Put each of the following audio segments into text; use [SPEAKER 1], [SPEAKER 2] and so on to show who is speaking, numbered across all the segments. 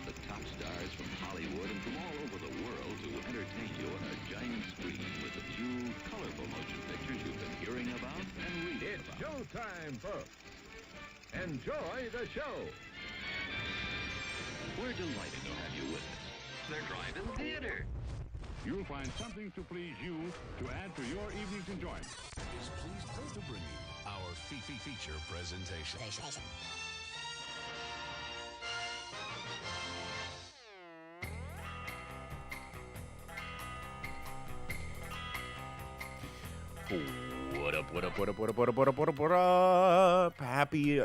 [SPEAKER 1] the top stars from Hollywood and from all over the world to entertain you on a giant screen with a few colorful motion pictures you've been hearing about and reading
[SPEAKER 2] It's
[SPEAKER 1] about.
[SPEAKER 2] showtime, folks. Enjoy the show.
[SPEAKER 1] We're delighted to have you with us.
[SPEAKER 3] They're driving theater.
[SPEAKER 4] You'll find something to please you to add to your evening's enjoyment.
[SPEAKER 5] Is pleased to bring you our feature presentation.
[SPEAKER 6] What up, what up, what up, what up, what up, what up, what up, what up? Happy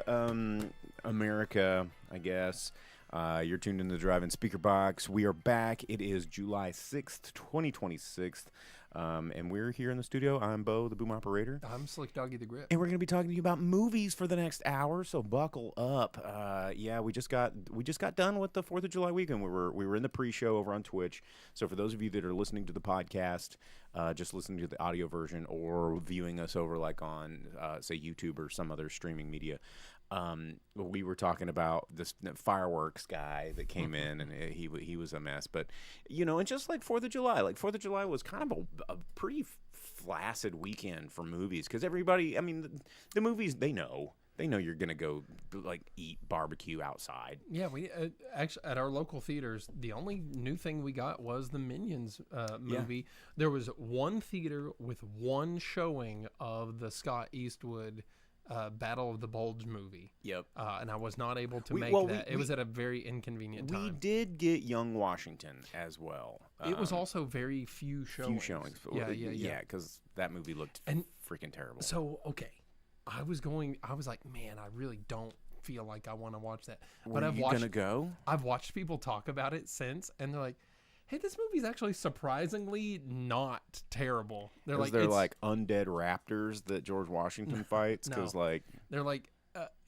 [SPEAKER 6] America, I guess. You're tuned in to the Drive-In Speaker Box. We are back. It is July 6th, 2026. And we're here in the studio. I'm Bo, the boom operator.
[SPEAKER 7] I'm Slick Doggy the Grip.
[SPEAKER 6] And we're going to be talking to you about movies for the next hour, so buckle up. Yeah, we just got done with the 4th of July weekend. We were in the pre-show over on Twitch. So for those of you that are listening to the podcast, just listening to the audio version or viewing us over like on, say, YouTube or some other streaming media, we were talking about this fireworks guy that came in, and he was a mess. But, you know, and just like 4th of July, was kind of a pretty flaccid weekend for movies because everybody, I mean, the movies, they know you're going to go, like, eat barbecue outside.
[SPEAKER 7] Yeah, we actually, at our local theaters, the only new thing we got was the Minions movie. Yeah. There was one theater with one showing of the Scott Eastwood Battle of the Bulge movie.
[SPEAKER 6] Yep.
[SPEAKER 7] And I was not able to make that. It was at a very inconvenient time.
[SPEAKER 6] We did get Young Washington as well.
[SPEAKER 7] It was also very few showings.
[SPEAKER 6] Yeah, because that movie looked freaking terrible.
[SPEAKER 7] So, okay. I was like, man, I really don't feel like I want to watch that.
[SPEAKER 6] But I've watched, gonna go?
[SPEAKER 7] I've watched people talk about it since, and they're like, hey, this movie's actually surprisingly not terrible.
[SPEAKER 6] They're like undead raptors that George Washington fights. Because
[SPEAKER 7] they're like,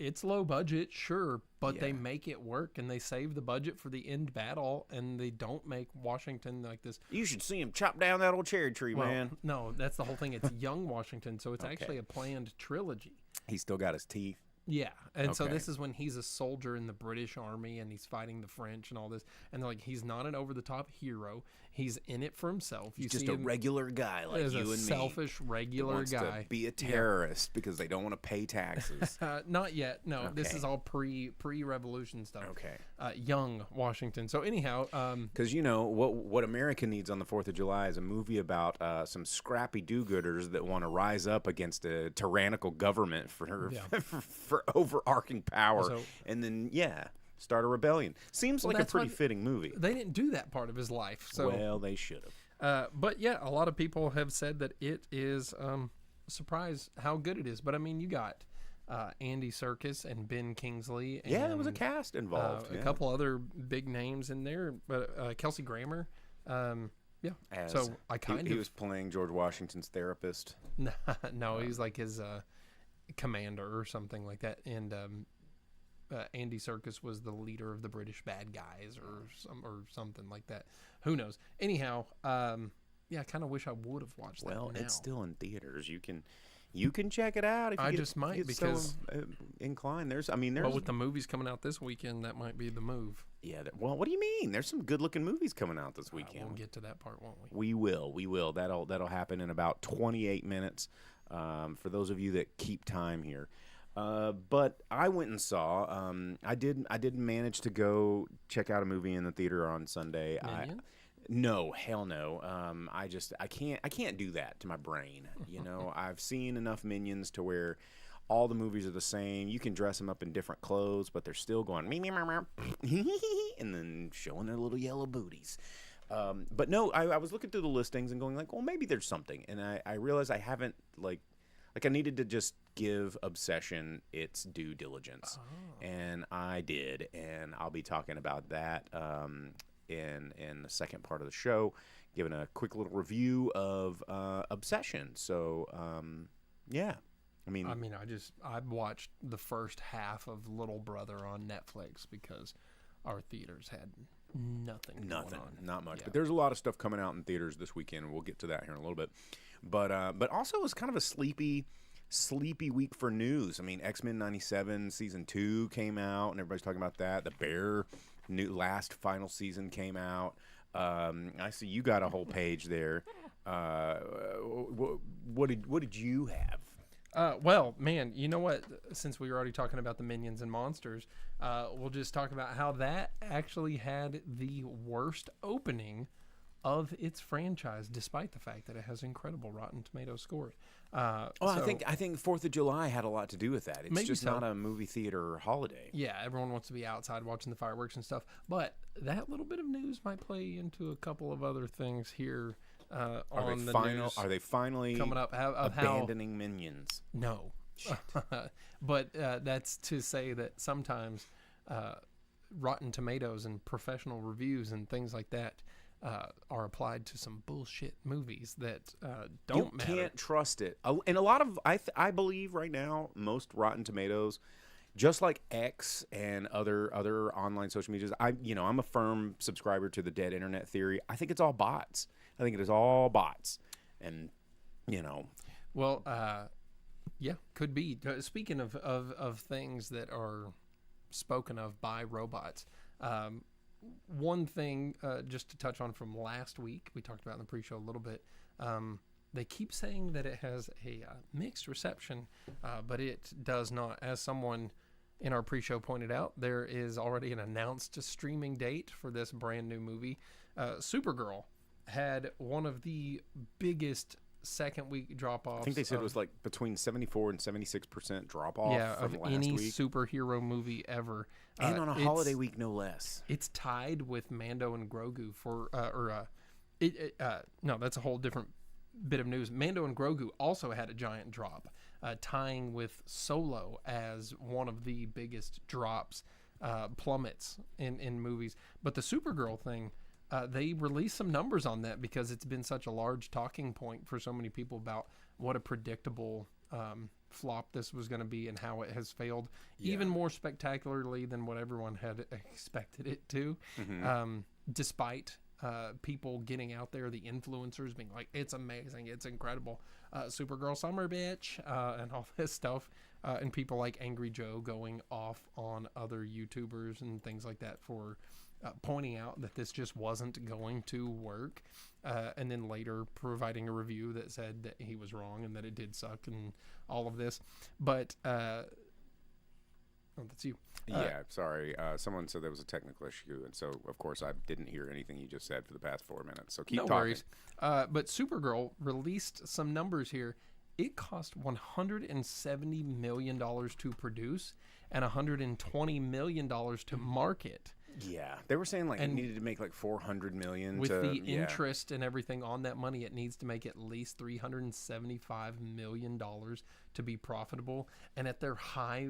[SPEAKER 7] it's low budget, sure, but they make it work, and they save the budget for the end battle, and they don't make Washington like this.
[SPEAKER 6] You should see him chop down that old cherry tree, man.
[SPEAKER 7] No, that's the whole thing. It's young Washington, so it's actually a planned trilogy.
[SPEAKER 6] He's still got his teeth.
[SPEAKER 7] Yeah, and so this is when he's a soldier in the British Army and he's fighting the French and all this. And they're like, he's not an over-the-top hero. He's in it for himself.
[SPEAKER 6] He's just a regular guy like you and me.
[SPEAKER 7] Selfish, regular guy.
[SPEAKER 6] To be a terrorist because they don't want to pay taxes.
[SPEAKER 7] Not yet. No, this is all pre-revolution stuff.
[SPEAKER 6] Okay.
[SPEAKER 7] Young Washington. So anyhow,
[SPEAKER 6] because you know what America needs on the 4th of July is a movie about some scrappy do-gooders that want to rise up against a tyrannical government for overarching power, and then start a rebellion. Seems like a pretty fitting movie.
[SPEAKER 7] They didn't do that part of his life, so
[SPEAKER 6] well, they should have.
[SPEAKER 7] But yeah, a lot of people have said that it is a surprise how good it is. But I mean, you got Andy Serkis and Ben Kingsley. And,
[SPEAKER 6] there was a cast involved.
[SPEAKER 7] A couple other big names in there, but Kelsey Grammer. So I
[SPEAKER 6] he was playing George Washington's therapist.
[SPEAKER 7] No, he was like his commander or something like that, and Andy Serkis was the leader of the British bad guys or something like that. Who knows? Anyhow, I kind of wish I would have watched that.
[SPEAKER 6] Well, it's still in theaters. You can check it out if you
[SPEAKER 7] just might because
[SPEAKER 6] so inclined. There's
[SPEAKER 7] well, with the movies coming out this weekend, that might be the move.
[SPEAKER 6] Yeah. Well, what do you mean? There's some good-looking movies coming out this weekend.
[SPEAKER 7] We'll get to that part, won't we?
[SPEAKER 6] We will. That'll happen in about 28 minutes. For those of you that keep time here. But I went and saw. I didn't manage to go check out a movie in the theater on Sunday. No, hell no. I can't do that to my brain. You know, I've seen enough Minions to where all the movies are the same. You can dress them up in different clothes, but they're still going me and then showing their little yellow booties. But no, I was looking through the listings and going like, well, maybe there's something. And I realized I haven't like I needed to just give Obsession its due diligence. Oh. And I did. And I'll be talking about that in the second part of the show, giving a quick little review of Obsession. So, yeah.
[SPEAKER 7] I've watched the first half of Little Brother on Netflix because our theaters had nothing going on.
[SPEAKER 6] Not much. Yeah. But there's a lot of stuff coming out in theaters this weekend, and we'll get to that here in a little bit. But also it was kind of a sleepy week for news. I mean, X-Men 97 season 2 came out, and everybody's talking about that. The last final season came out. I see you got a whole page there. What did you have?
[SPEAKER 7] Well, man, you know what? Since we were already talking about the Minions and Monsters, we'll just talk about how that actually had the worst opening of its franchise, despite the fact that it has incredible Rotten Tomatoes scores.
[SPEAKER 6] I think 4th of July had a lot to do with that. It's just not a movie theater holiday.
[SPEAKER 7] Yeah, everyone wants to be outside watching the fireworks and stuff. But that little bit of news might play into a couple of other things here. News
[SPEAKER 6] are they finally
[SPEAKER 7] coming up
[SPEAKER 6] abandoning Minions?
[SPEAKER 7] No. But that's to say that sometimes Rotten Tomatoes and professional reviews and things like that are applied to some bullshit movies that don't matter.
[SPEAKER 6] You can't trust it. And a lot of, I believe right now, most Rotten Tomatoes, just like X and other online social medias, I'm a firm subscriber to the dead internet theory. I think it's all bots. I think it is all bots. And,
[SPEAKER 7] Well, yeah, could be. Speaking of things that are spoken of by robots, one thing just to touch on from last week, we talked about in the pre-show a little bit, they keep saying that it has a mixed reception, but it does not. As someone in our pre-show pointed out, there is already an announced streaming date for this brand new movie. Supergirl had one of the biggest second week drop-offs.
[SPEAKER 6] I think they said it was like between 74 and 76% drop-off from
[SPEAKER 7] of
[SPEAKER 6] last
[SPEAKER 7] any
[SPEAKER 6] week.
[SPEAKER 7] Superhero movie ever.
[SPEAKER 6] And on a holiday week, no less.
[SPEAKER 7] It's tied with Mando and Grogu for, no, that's a whole different bit of news. Mando and Grogu also had a giant drop, tying with Solo as one of the biggest drops, plummets in movies. But the Supergirl thing, they released some numbers on that because it's been such a large talking point for so many people about what a predictable flop this was going to be and how it has failed even more spectacularly than what everyone had expected it to. Despite people getting out there, the influencers being like, it's amazing, it's incredible, Supergirl summer bitch, and all this stuff, and people like Angry Joe going off on other YouTubers and things like that for pointing out that this just wasn't going to work, and then later providing a review that said that he was wrong and that it did suck and all of this. But oh, that's you.
[SPEAKER 6] Yeah, sorry. Someone said there was a technical issue, and so of course I didn't hear anything you just said for the past 4 minutes. So keep
[SPEAKER 7] no
[SPEAKER 6] talking.
[SPEAKER 7] Worries. But Supergirl released some numbers here. It cost $170 million to produce and $120 million to market.
[SPEAKER 6] Yeah, they were saying like it needed to make like $400 million.
[SPEAKER 7] With the interest and everything on that money, it needs to make at least $375 million to be profitable. And at their high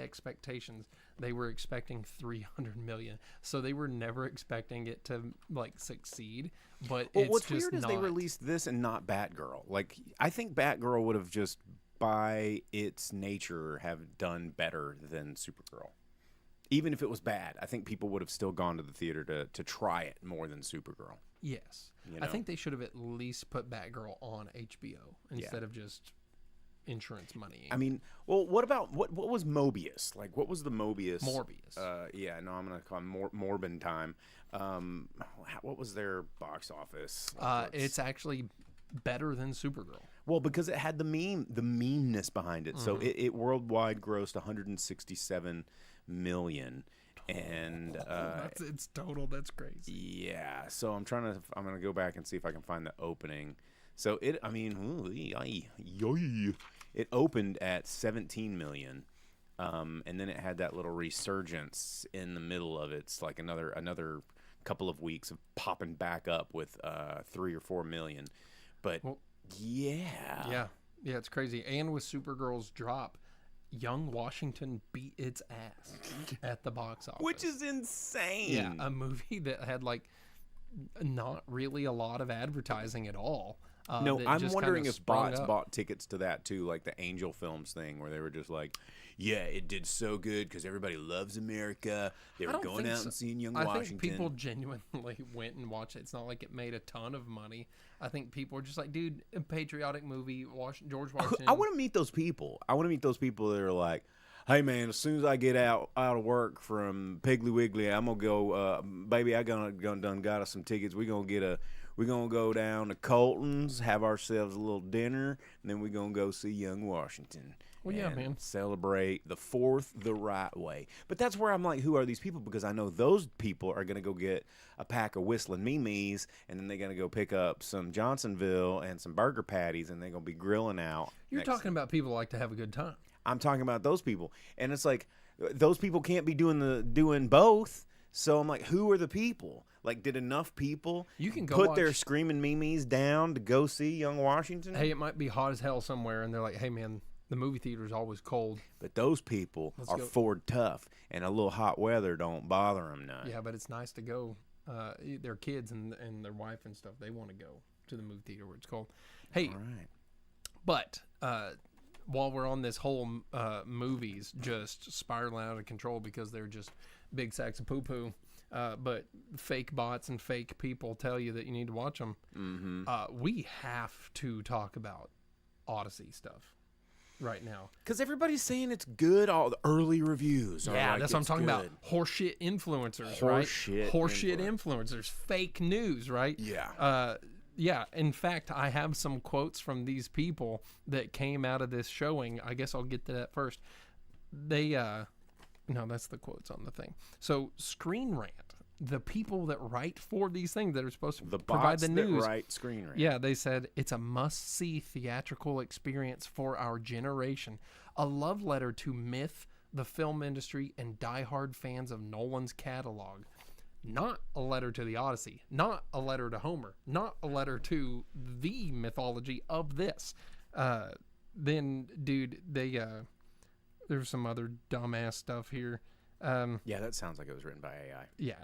[SPEAKER 7] expectations, they were expecting $300 million. So they were never expecting it to like succeed. But
[SPEAKER 6] what's weird is they released this and not Batgirl. Like I think Batgirl would have just by its nature have done better than Supergirl. Even if it was bad, I think people would have still gone to the theater to try it more than Supergirl.
[SPEAKER 7] Yes. I think they should have at least put Batgirl on HBO instead of just insurance money.
[SPEAKER 6] I mean, well, what about, what was Mobius? Like, what was the Mobius?
[SPEAKER 7] Morbius.
[SPEAKER 6] Yeah, no, I'm going to call him Morbin time. What was their box office?
[SPEAKER 7] It's actually better than Supergirl.
[SPEAKER 6] Well, because it had the memeness behind it. So it worldwide grossed 167 million, and
[SPEAKER 7] it's total. That's crazy.
[SPEAKER 6] Yeah, so I'm gonna go back and see if I can find the opening. So it opened at 17 million, and then it had that little resurgence in the middle of it. It's like another couple of weeks of popping back up with 3 or 4 million. But yeah,
[SPEAKER 7] it's crazy. And with Supergirl's drop, Young Washington beat its ass at the box office,
[SPEAKER 6] which is insane.
[SPEAKER 7] Yeah, a movie that had like not really a lot of advertising at all.
[SPEAKER 6] No, I'm wondering if bots bought tickets to that too, like the Angel Films thing, where they were just like, "Yeah, it did so good because everybody loves America." They were going out and seeing Young Washington.
[SPEAKER 7] I think people genuinely went and watched it. It's not like it made a ton of money. I think people were just like, "Dude, a patriotic movie, George Washington."
[SPEAKER 6] I want to meet those people. I want to meet those people that are like, hey man, as soon as I get out of work from Piggly Wiggly, I'm gonna go. Baby, I done got us some tickets. We're gonna go down to Colton's, have ourselves a little dinner, and then we're gonna go see Young Washington.
[SPEAKER 7] Well, yeah, man.
[SPEAKER 6] Celebrate the 4th the right way. But that's where I'm like, who are these people? Because I know those people are going to go get a pack of Whistling Mimis, and then they're going to go pick up some Johnsonville and some burger patties, and they're going to be grilling out.
[SPEAKER 7] You're talking about people who like to have a good time.
[SPEAKER 6] I'm talking about those people. And it's like, those people can't be doing both. So I'm like, who are the people? Like, did enough people
[SPEAKER 7] You can go
[SPEAKER 6] put their
[SPEAKER 7] watch-
[SPEAKER 6] screaming Mimis down to go see Young Washington?
[SPEAKER 7] Hey, it might be hot as hell somewhere, and they're like, hey, man, the movie theater is always cold.
[SPEAKER 6] But those people are
[SPEAKER 7] go.
[SPEAKER 6] Ford tough, and a little hot weather don't bother them none.
[SPEAKER 7] Yeah, but it's nice to go. Their kids and their wife and stuff, they want to go to the movie theater where it's cold. Hey,
[SPEAKER 6] All right.
[SPEAKER 7] but while we're on this whole movies just spiraling out of control because they're just big sacks of poo-poo, but fake bots and fake people tell you that you need to watch them, we have to talk about Odyssey stuff right now.
[SPEAKER 6] Because everybody's saying it's good. All the early reviews.
[SPEAKER 7] Yeah,
[SPEAKER 6] like,
[SPEAKER 7] that's what I'm
[SPEAKER 6] it's
[SPEAKER 7] talking
[SPEAKER 6] good.
[SPEAKER 7] about. Horseshit influencers, right? Horseshit influencers. Fake news, right?
[SPEAKER 6] Yeah.
[SPEAKER 7] Yeah. In fact, I have some quotes from these people that came out of this showing. I guess I'll get to that first. They, no, that's the quotes on the thing. So, Screen Rant, the people that write for these things that are supposed to
[SPEAKER 6] The
[SPEAKER 7] provide
[SPEAKER 6] bots
[SPEAKER 7] the news.
[SPEAKER 6] that write Screen Rant.
[SPEAKER 7] Yeah, they said it's a must-see theatrical experience for our generation. A love letter to myth, the film industry, and diehard fans of Nolan's catalog. Not a letter to the Odyssey. Not a letter to Homer. Not a letter to the mythology of this. Then, dude, there's some other dumbass stuff here.
[SPEAKER 6] Yeah, that sounds like it was written by AI.
[SPEAKER 7] Yeah,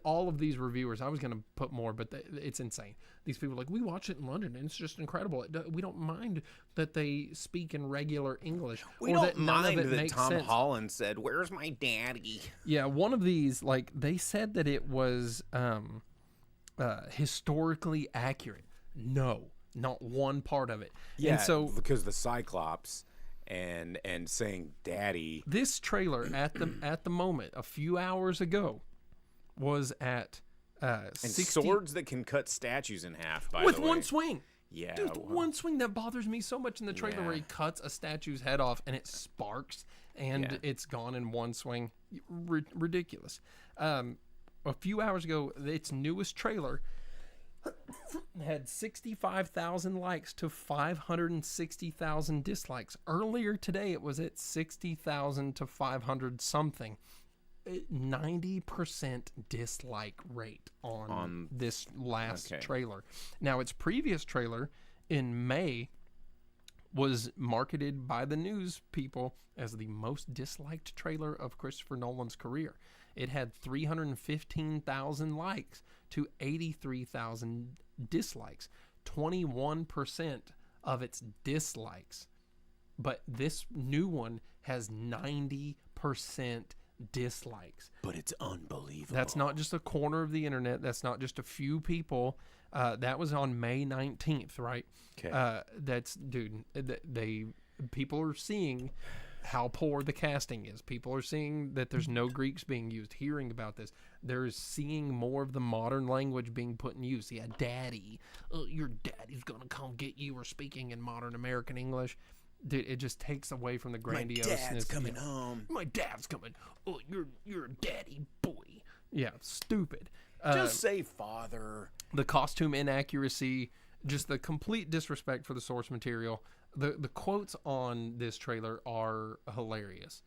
[SPEAKER 7] all of these reviewers, I was going to put more, but it's insane. These people are like, we watch it in London, and it's just incredible. We don't mind that they speak in regular English.
[SPEAKER 6] We
[SPEAKER 7] or
[SPEAKER 6] don't
[SPEAKER 7] that none
[SPEAKER 6] mind
[SPEAKER 7] of it
[SPEAKER 6] that
[SPEAKER 7] makes
[SPEAKER 6] Tom
[SPEAKER 7] sense.
[SPEAKER 6] Holland said, "Where's my daddy?"
[SPEAKER 7] Yeah, one of these, like, they said that it was historically accurate. No, not one part of it.
[SPEAKER 6] Yeah,
[SPEAKER 7] and so
[SPEAKER 6] because the Cyclops and saying "daddy."
[SPEAKER 7] this trailer at the moment, a few hours ago, was at
[SPEAKER 6] And
[SPEAKER 7] 60
[SPEAKER 6] swords that can cut statues in half, by
[SPEAKER 7] with
[SPEAKER 6] the way.
[SPEAKER 7] one swing.
[SPEAKER 6] Yeah.
[SPEAKER 7] Dude,
[SPEAKER 6] well,
[SPEAKER 7] one swing that bothers me so much in the trailer where he cuts a statue's head off and it sparks and it's gone in one swing. Ridiculous. A few hours ago, its newest trailer had 65,000 likes to 560,000 dislikes. Earlier today, it was at 60,000 to 500 something. 90% dislike rate on this last trailer. Now, its previous trailer in May was marketed by the news people as the most disliked trailer of Christopher Nolan's career. It had 315,000 likes to 83,000 dislikes, 21% of its dislikes. But this new one has 90% dislikes.
[SPEAKER 6] but it's unbelievable.
[SPEAKER 7] That's not just a corner of the internet. That's not just a few people. That was on May 19th, right?
[SPEAKER 6] Okay.
[SPEAKER 7] That's, dude, people are seeing how poor the casting is. People are seeing that there's no Greeks being used, hearing about this. They're seeing more of the modern language being put in use. Yeah, daddy. Your daddy's going to come get you, or speaking in modern American English. Dude, it just takes away from the grandioseness.
[SPEAKER 6] My dad's coming home.
[SPEAKER 7] My dad's coming. Oh, you're a daddy boy. Yeah, stupid.
[SPEAKER 6] Just say father.
[SPEAKER 7] The costume inaccuracy, just the complete disrespect for the source material. The quotes on this trailer are hilarious.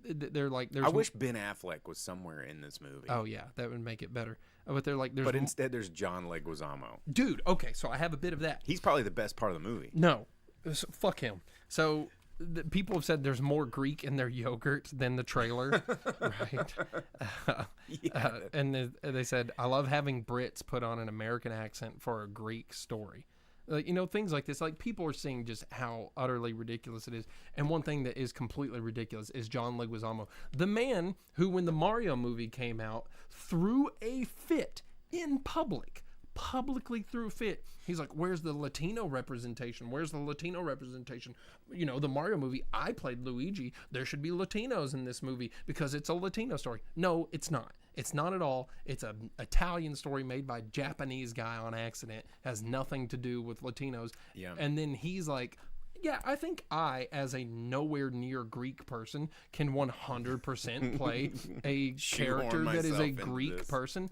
[SPEAKER 7] They're like,
[SPEAKER 6] I wish Ben Affleck was somewhere in this movie.
[SPEAKER 7] Oh yeah, that would make it better. But they're like,
[SPEAKER 6] But instead, there's John Leguizamo.
[SPEAKER 7] dude. Okay, so I have a bit of that.
[SPEAKER 6] He's probably the best part of the movie.
[SPEAKER 7] No, fuck him. So people have said there's more Greek in their yogurt than the trailer, right? And they said, I love having Brits put on an American accent for a Greek story. Like, things like this. Like, people are seeing just how utterly ridiculous it is. And one thing that is completely ridiculous is John Leguizamo, the man who, when the Mario movie came out, threw a fit in public publicly threw a fit. He's like, where's the Latino representation? Where's the Latino representation? You know, the Mario movie, I played Luigi. There should be Latinos in this movie because it's a Latino story. No, it's not. It's not at all. It's an Italian story made by a Japanese guy on accident. Has nothing to do with Latinos.
[SPEAKER 6] Yeah.
[SPEAKER 7] And then he's like, yeah, I think I, as a nowhere near Greek person, can 100% play a character that is
[SPEAKER 6] myself
[SPEAKER 7] a
[SPEAKER 6] into
[SPEAKER 7] Greek
[SPEAKER 6] this.
[SPEAKER 7] person.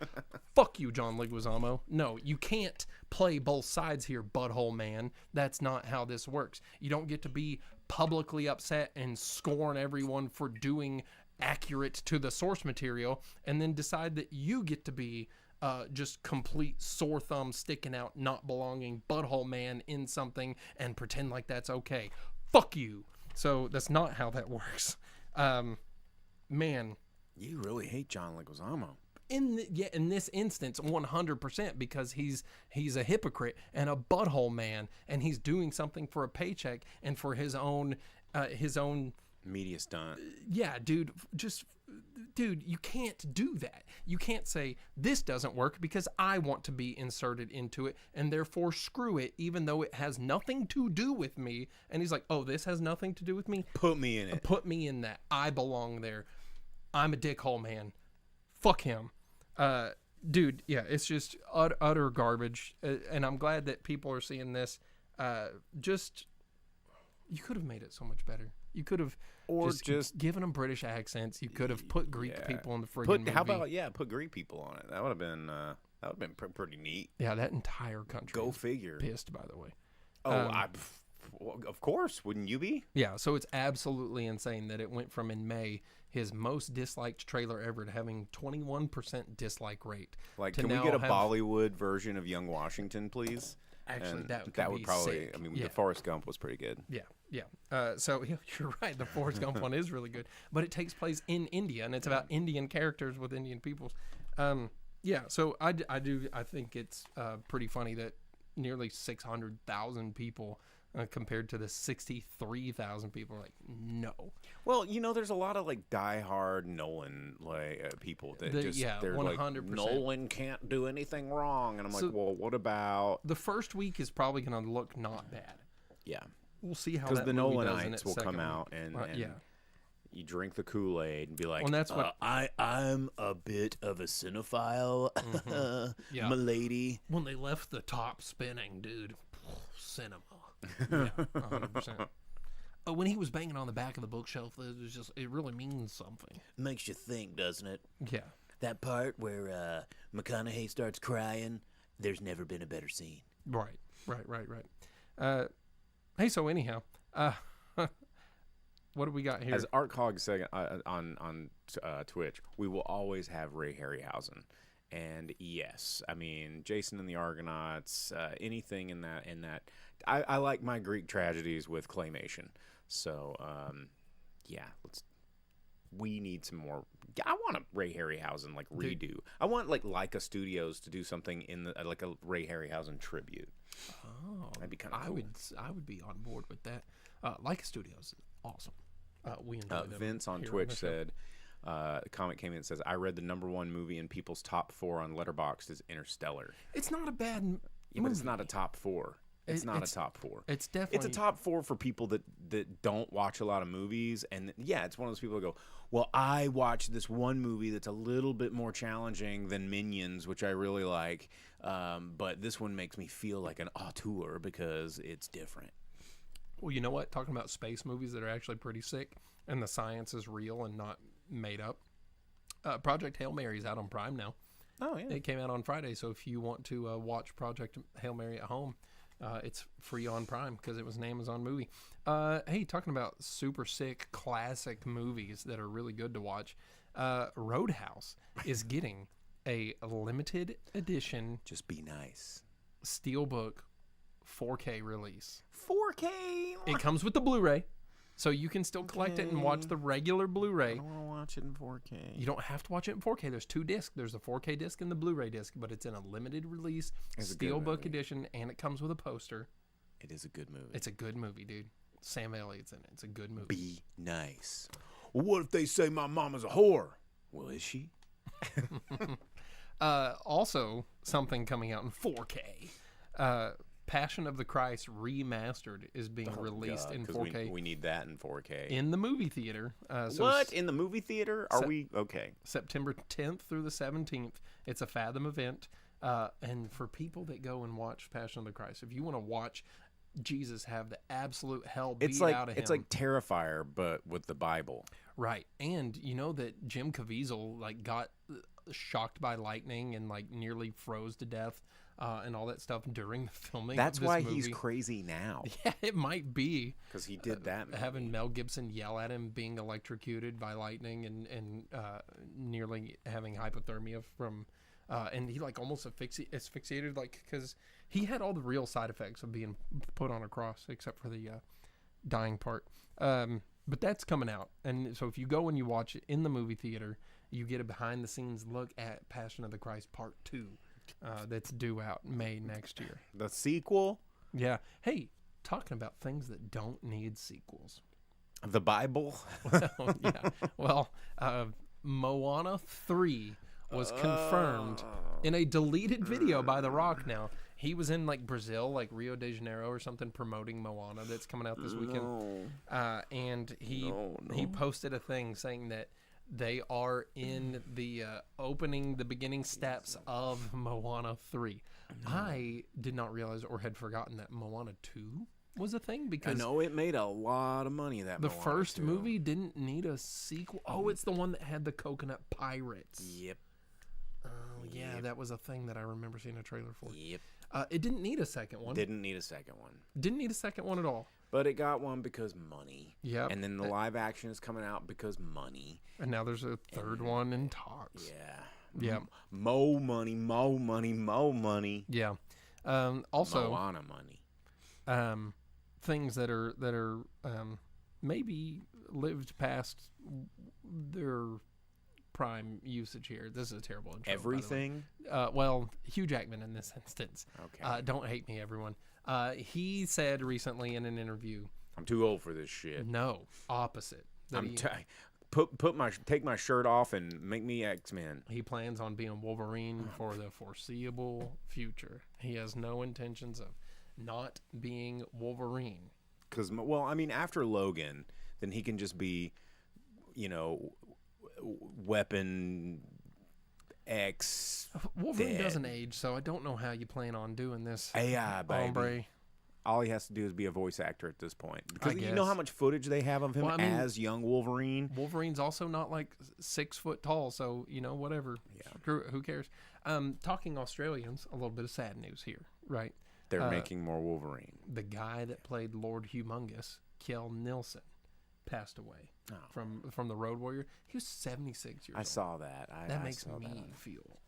[SPEAKER 7] Fuck you, John Leguizamo. No, you can't play both sides here, butthole man. That's not how this works. You don't get to be publicly upset and scorn everyone for doing accurate to the source material and then decide that you get to be just complete sore thumb sticking out, not belonging butthole man in something and pretend like that's okay. Fuck you. So that's not how that works. Man,
[SPEAKER 6] You really hate John Leguizamo.
[SPEAKER 7] in this instance, 100%, because he's a hypocrite and a butthole man, and he's doing something for a paycheck and for his own
[SPEAKER 6] Media stunt.
[SPEAKER 7] yeah, dude, dude, you can't do that. You can't say this doesn't work because I want to be inserted into it and therefore screw it, even though it has nothing to do with me. And he's like, oh, this has nothing to do with me?
[SPEAKER 6] Put me in it.
[SPEAKER 7] Put me in that. I belong there. I'm a dickhole, man. Fuck him. Dude, yeah, it's just utter garbage. And I'm glad that people are seeing this. You could have made it so much better. You could have just given them British accents. You could have put Greek people in the friggin' movie.
[SPEAKER 6] How about put Greek people on it? That would have been pretty neat.
[SPEAKER 7] Yeah, that entire country.
[SPEAKER 6] Go figure.
[SPEAKER 7] Pissed, by the way.
[SPEAKER 6] Of course, wouldn't you be?
[SPEAKER 7] Yeah, so it's absolutely insane that it went from in May, his most disliked trailer ever, to having 21% dislike rate.
[SPEAKER 6] Like,
[SPEAKER 7] to
[SPEAKER 6] can we
[SPEAKER 7] now
[SPEAKER 6] get a
[SPEAKER 7] have-
[SPEAKER 6] Bollywood version of Young Washington, please?
[SPEAKER 7] Actually,
[SPEAKER 6] And
[SPEAKER 7] that would
[SPEAKER 6] would
[SPEAKER 7] be
[SPEAKER 6] probably.
[SPEAKER 7] sick.
[SPEAKER 6] I mean,
[SPEAKER 7] Yeah.
[SPEAKER 6] the Forrest Gump was pretty good.
[SPEAKER 7] Yeah. So yeah, you're right. The Forrest Gump one is really good, but it takes place in India, and it's about Indian characters with Indian peoples. Yeah. So I think it's pretty funny that nearly 600,000 people compared to the 63,000 people are like, no.
[SPEAKER 6] Well, there's a lot of like diehard Nolan people that they're
[SPEAKER 7] 100%.
[SPEAKER 6] like, Nolan can't do anything wrong, and I'm like, well, what about
[SPEAKER 7] The first week is probably going to look not bad.
[SPEAKER 6] yeah?
[SPEAKER 7] We'll see how
[SPEAKER 6] Because
[SPEAKER 7] that
[SPEAKER 6] the
[SPEAKER 7] movie does in
[SPEAKER 6] Nolanites
[SPEAKER 7] its
[SPEAKER 6] will
[SPEAKER 7] second
[SPEAKER 6] come
[SPEAKER 7] week.
[SPEAKER 6] out and
[SPEAKER 7] Yeah.
[SPEAKER 6] you drink the Kool-Aid and be like,
[SPEAKER 7] Well, and that's what-
[SPEAKER 6] I'm a bit of a cinephile,
[SPEAKER 7] Yeah.
[SPEAKER 6] milady.
[SPEAKER 7] When they left the top spinning, dude, cinema. Yeah, 100%. When he was banging on the back of the bookshelf, it really means something.
[SPEAKER 6] Makes you think, doesn't it?
[SPEAKER 7] Yeah.
[SPEAKER 6] That part where McConaughey starts crying, there's never been a better scene.
[SPEAKER 7] Right. Hey, so anyhow, what do we got here?
[SPEAKER 6] As Art Hog said on Twitch, we will always have Ray Harryhausen. And yes, I mean, Jason and the Argonauts, anything in that. I like my Greek tragedies with claymation. So, yeah, we need some more. I want a Ray Harryhausen redo. I want Leica Studios to do something in the like a Ray Harryhausen tribute.
[SPEAKER 7] Oh,
[SPEAKER 6] that'd be kind of cool.
[SPEAKER 7] I would be on board with that. Leica Studios is awesome. We enjoy them
[SPEAKER 6] Vince on
[SPEAKER 7] here
[SPEAKER 6] Twitch
[SPEAKER 7] the show.
[SPEAKER 6] said, a comment came in and says, I read the #1 movie in people's top 4 on Letterboxd is Interstellar.
[SPEAKER 7] It's not a bad movie.
[SPEAKER 6] But it's not a top 4. It's not a top 4.
[SPEAKER 7] It's definitely...
[SPEAKER 6] It's a top 4 for people that don't watch a lot of movies. And yeah, it's one of those people that go, well, I watched this one movie that's a little bit more challenging than Minions, which I really like. But this one makes me feel like an auteur because it's different.
[SPEAKER 7] Well, you know what? Talking about space movies that are actually pretty sick and the science is real and not made up. Project Hail Mary is out on Prime now.
[SPEAKER 6] Oh, yeah.
[SPEAKER 7] It came out on Friday, so if you want to watch Project Hail Mary at home, it's free on Prime because it was an Amazon movie. Hey, talking about super sick classic movies that are really good to watch, Roadhouse is getting a limited edition
[SPEAKER 6] Just be nice.
[SPEAKER 7] Steelbook 4K release.
[SPEAKER 6] 4K?
[SPEAKER 7] It comes with the Blu-ray, so you can still collect it and watch the regular
[SPEAKER 6] I
[SPEAKER 7] Blu-ray.
[SPEAKER 6] don't want to watch it in 4K.
[SPEAKER 7] You don't have to watch it in 4K. There's 2 discs. There's the 4K disc and the Blu-ray disc, but it's in a limited release
[SPEAKER 6] It's a good
[SPEAKER 7] Steelbook
[SPEAKER 6] movie.
[SPEAKER 7] edition, and it comes with a poster.
[SPEAKER 6] It is a good movie.
[SPEAKER 7] It's a good movie, dude. Sam Elliott's in it. It's a good movie.
[SPEAKER 6] Be nice. Well, what if they say my mama's a whore? Well, is she?
[SPEAKER 7] Also, something coming out in 4K. Passion of the Christ Remastered is being released in 4K.
[SPEAKER 6] We need that in 4K.
[SPEAKER 7] In the movie theater.
[SPEAKER 6] What? In the movie theater? Are we? Okay.
[SPEAKER 7] September 10th through the 17th. It's a Fathom event. And for people that go and watch Passion of the Christ, if you want to watch Jesus have the absolute hell beat out of him.
[SPEAKER 6] It's like Terrifier, but with the Bible.
[SPEAKER 7] Right. And you know that Jim Caviezel like got shocked by lightning and like nearly froze to death and all that stuff during the filming.
[SPEAKER 6] That's
[SPEAKER 7] of this
[SPEAKER 6] why
[SPEAKER 7] movie.
[SPEAKER 6] he's crazy now.
[SPEAKER 7] Yeah, it might be.
[SPEAKER 6] Because he did that movie.
[SPEAKER 7] Having Mel Gibson yell at him being electrocuted by lightning and nearly having hypothermia from... and he like almost asphyxiated, like, because he had all the real side effects of being put on a cross, except for the dying part. But that's coming out, and so if you go and you watch it in the movie theater, you get a behind the scenes look at Passion of the Christ Part 2 that's due out May next year.
[SPEAKER 6] The sequel?
[SPEAKER 7] Yeah. Hey, talking about things that don't need sequels.
[SPEAKER 6] The Bible?
[SPEAKER 7] Well, yeah. Well, Moana 3 was confirmed in a deleted video by The Rock now. He was in like Brazil, like Rio de Janeiro or something, promoting Moana that's coming out this weekend. And he posted a thing saying that they are in the beginning steps of Moana 3. I did not realize or had forgotten that Moana 2 was a thing, because
[SPEAKER 6] I know it made a lot of money, that
[SPEAKER 7] the
[SPEAKER 6] Moana
[SPEAKER 7] first
[SPEAKER 6] 2.
[SPEAKER 7] movie didn't need a sequel. Oh, it's the one that had the coconut pirates.
[SPEAKER 6] Yep.
[SPEAKER 7] Oh, yeah, that was a thing that I remember seeing a trailer for.
[SPEAKER 6] Yep.
[SPEAKER 7] It didn't need a second one.
[SPEAKER 6] Didn't need a second one.
[SPEAKER 7] Didn't need a second one at all.
[SPEAKER 6] But it got one because money.
[SPEAKER 7] Yep.
[SPEAKER 6] And then the live action is coming out because money.
[SPEAKER 7] And now there's a third one in talks.
[SPEAKER 6] Yeah.
[SPEAKER 7] Yeah.
[SPEAKER 6] Mo money, mo money, mo money.
[SPEAKER 7] Yeah. Also,
[SPEAKER 6] Moana money.
[SPEAKER 7] things that are maybe lived past their prime usage here. This is a terrible intro.
[SPEAKER 6] Everything?
[SPEAKER 7] Well, Hugh Jackman in this instance.
[SPEAKER 6] Okay.
[SPEAKER 7] Don't hate me, everyone. He said recently in an interview,
[SPEAKER 6] I'm too old for this shit.
[SPEAKER 7] no, opposite. That
[SPEAKER 6] Take my shirt off and make me X-Men.
[SPEAKER 7] he plans on being Wolverine for the foreseeable future. He has no intentions of not being Wolverine.
[SPEAKER 6] Because, well, I mean, after Logan, then he can just be, Weapon X.
[SPEAKER 7] Wolverine
[SPEAKER 6] dead.
[SPEAKER 7] doesn't age, so I don't know how you plan on doing this.
[SPEAKER 6] AI, baby.
[SPEAKER 7] Hombre.
[SPEAKER 6] All he has to do is be a voice actor at this point. Because you
[SPEAKER 7] guess.
[SPEAKER 6] know how much footage they have of him
[SPEAKER 7] Well, I mean,
[SPEAKER 6] as young Wolverine?
[SPEAKER 7] Wolverine's also not like 6 foot tall, so whatever.
[SPEAKER 6] Yeah.
[SPEAKER 7] Who cares? Talking Australians, a little bit of sad news here, right?
[SPEAKER 6] They're making more Wolverine.
[SPEAKER 7] The guy that played Lord Humongous, Kjell Nilsson, passed away from the Road Warrior. He was 76 years old.
[SPEAKER 6] I saw that.
[SPEAKER 7] That
[SPEAKER 6] I
[SPEAKER 7] makes
[SPEAKER 6] saw
[SPEAKER 7] me
[SPEAKER 6] that.
[SPEAKER 7] feel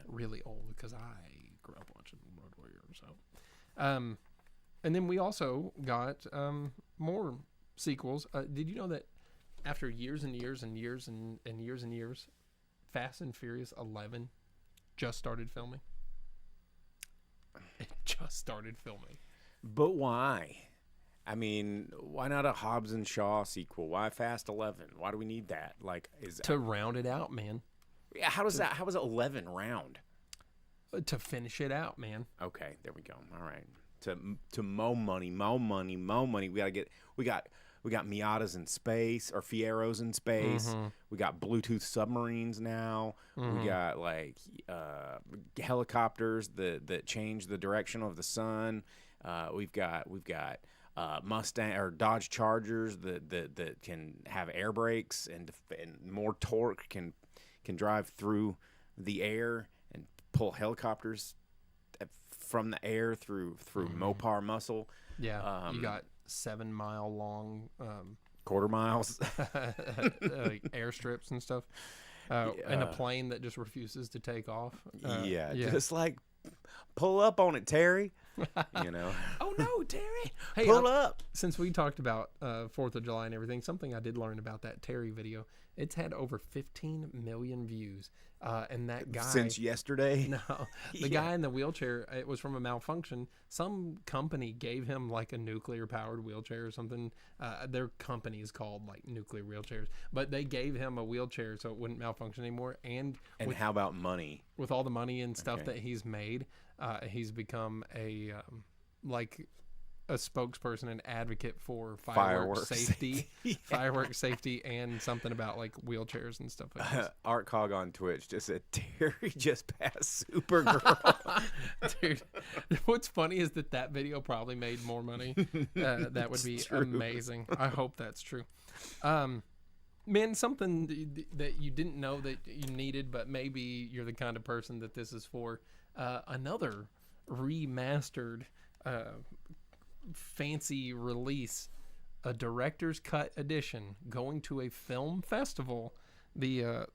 [SPEAKER 6] really
[SPEAKER 7] old, because I grew up watching Road Warrior. So, and then we also got more sequels. Did you know that after years and years and years and years and years, Fast and Furious 11 just started filming? It just started filming.
[SPEAKER 6] But why? I mean, why not a Hobbs and Shaw sequel? Why Fast 11? Why do we need that? Like,
[SPEAKER 7] To round it out, man.
[SPEAKER 6] Yeah, how is 11 round?
[SPEAKER 7] To finish it out, man.
[SPEAKER 6] Okay, there we go. All right. To mo money, mo money, mo money. We got Miatas in space, or Fieros in space.
[SPEAKER 7] Mm-hmm.
[SPEAKER 6] We got Bluetooth submarines now. We got like helicopters that change the direction of the sun. We've got Mustang or Dodge Chargers that can have air brakes and more torque, can drive through the air and pull helicopters from the air through Mopar muscle.
[SPEAKER 7] Yeah, you got 7 mile long
[SPEAKER 6] quarter miles
[SPEAKER 7] airstrips and stuff, and a plane that just refuses to take off.
[SPEAKER 6] Just like pull up on it, Terry. You know,
[SPEAKER 7] Oh no, Terry! Hey,
[SPEAKER 6] pull up.
[SPEAKER 7] Since we talked about 4th of July and everything, something I did learn about that Terry video. It's had over 15 million views, and that guy
[SPEAKER 6] Since yesterday.
[SPEAKER 7] No, the guy in the wheelchair, it was from a malfunction. Some company gave him like a nuclear-powered wheelchair or something. Their company is called like Nuclear Wheelchairs, but they gave him a wheelchair so it wouldn't malfunction anymore. And
[SPEAKER 6] How about money?
[SPEAKER 7] with all the money and stuff
[SPEAKER 6] Okay.
[SPEAKER 7] that he's made, he's become a like a spokesperson and advocate for fireworks safety, fireworks safety, and something about like wheelchairs and stuff like that.
[SPEAKER 6] Art Cog on Twitch just said Terry just passed Supergirl.
[SPEAKER 7] Dude, what's funny is that video probably made more money. That would be amazing. I hope that's true. Man, something that you didn't know that you needed, but maybe you're the kind of person that this is for. Another remastered fancy release, a director's cut edition, going to a film festival, the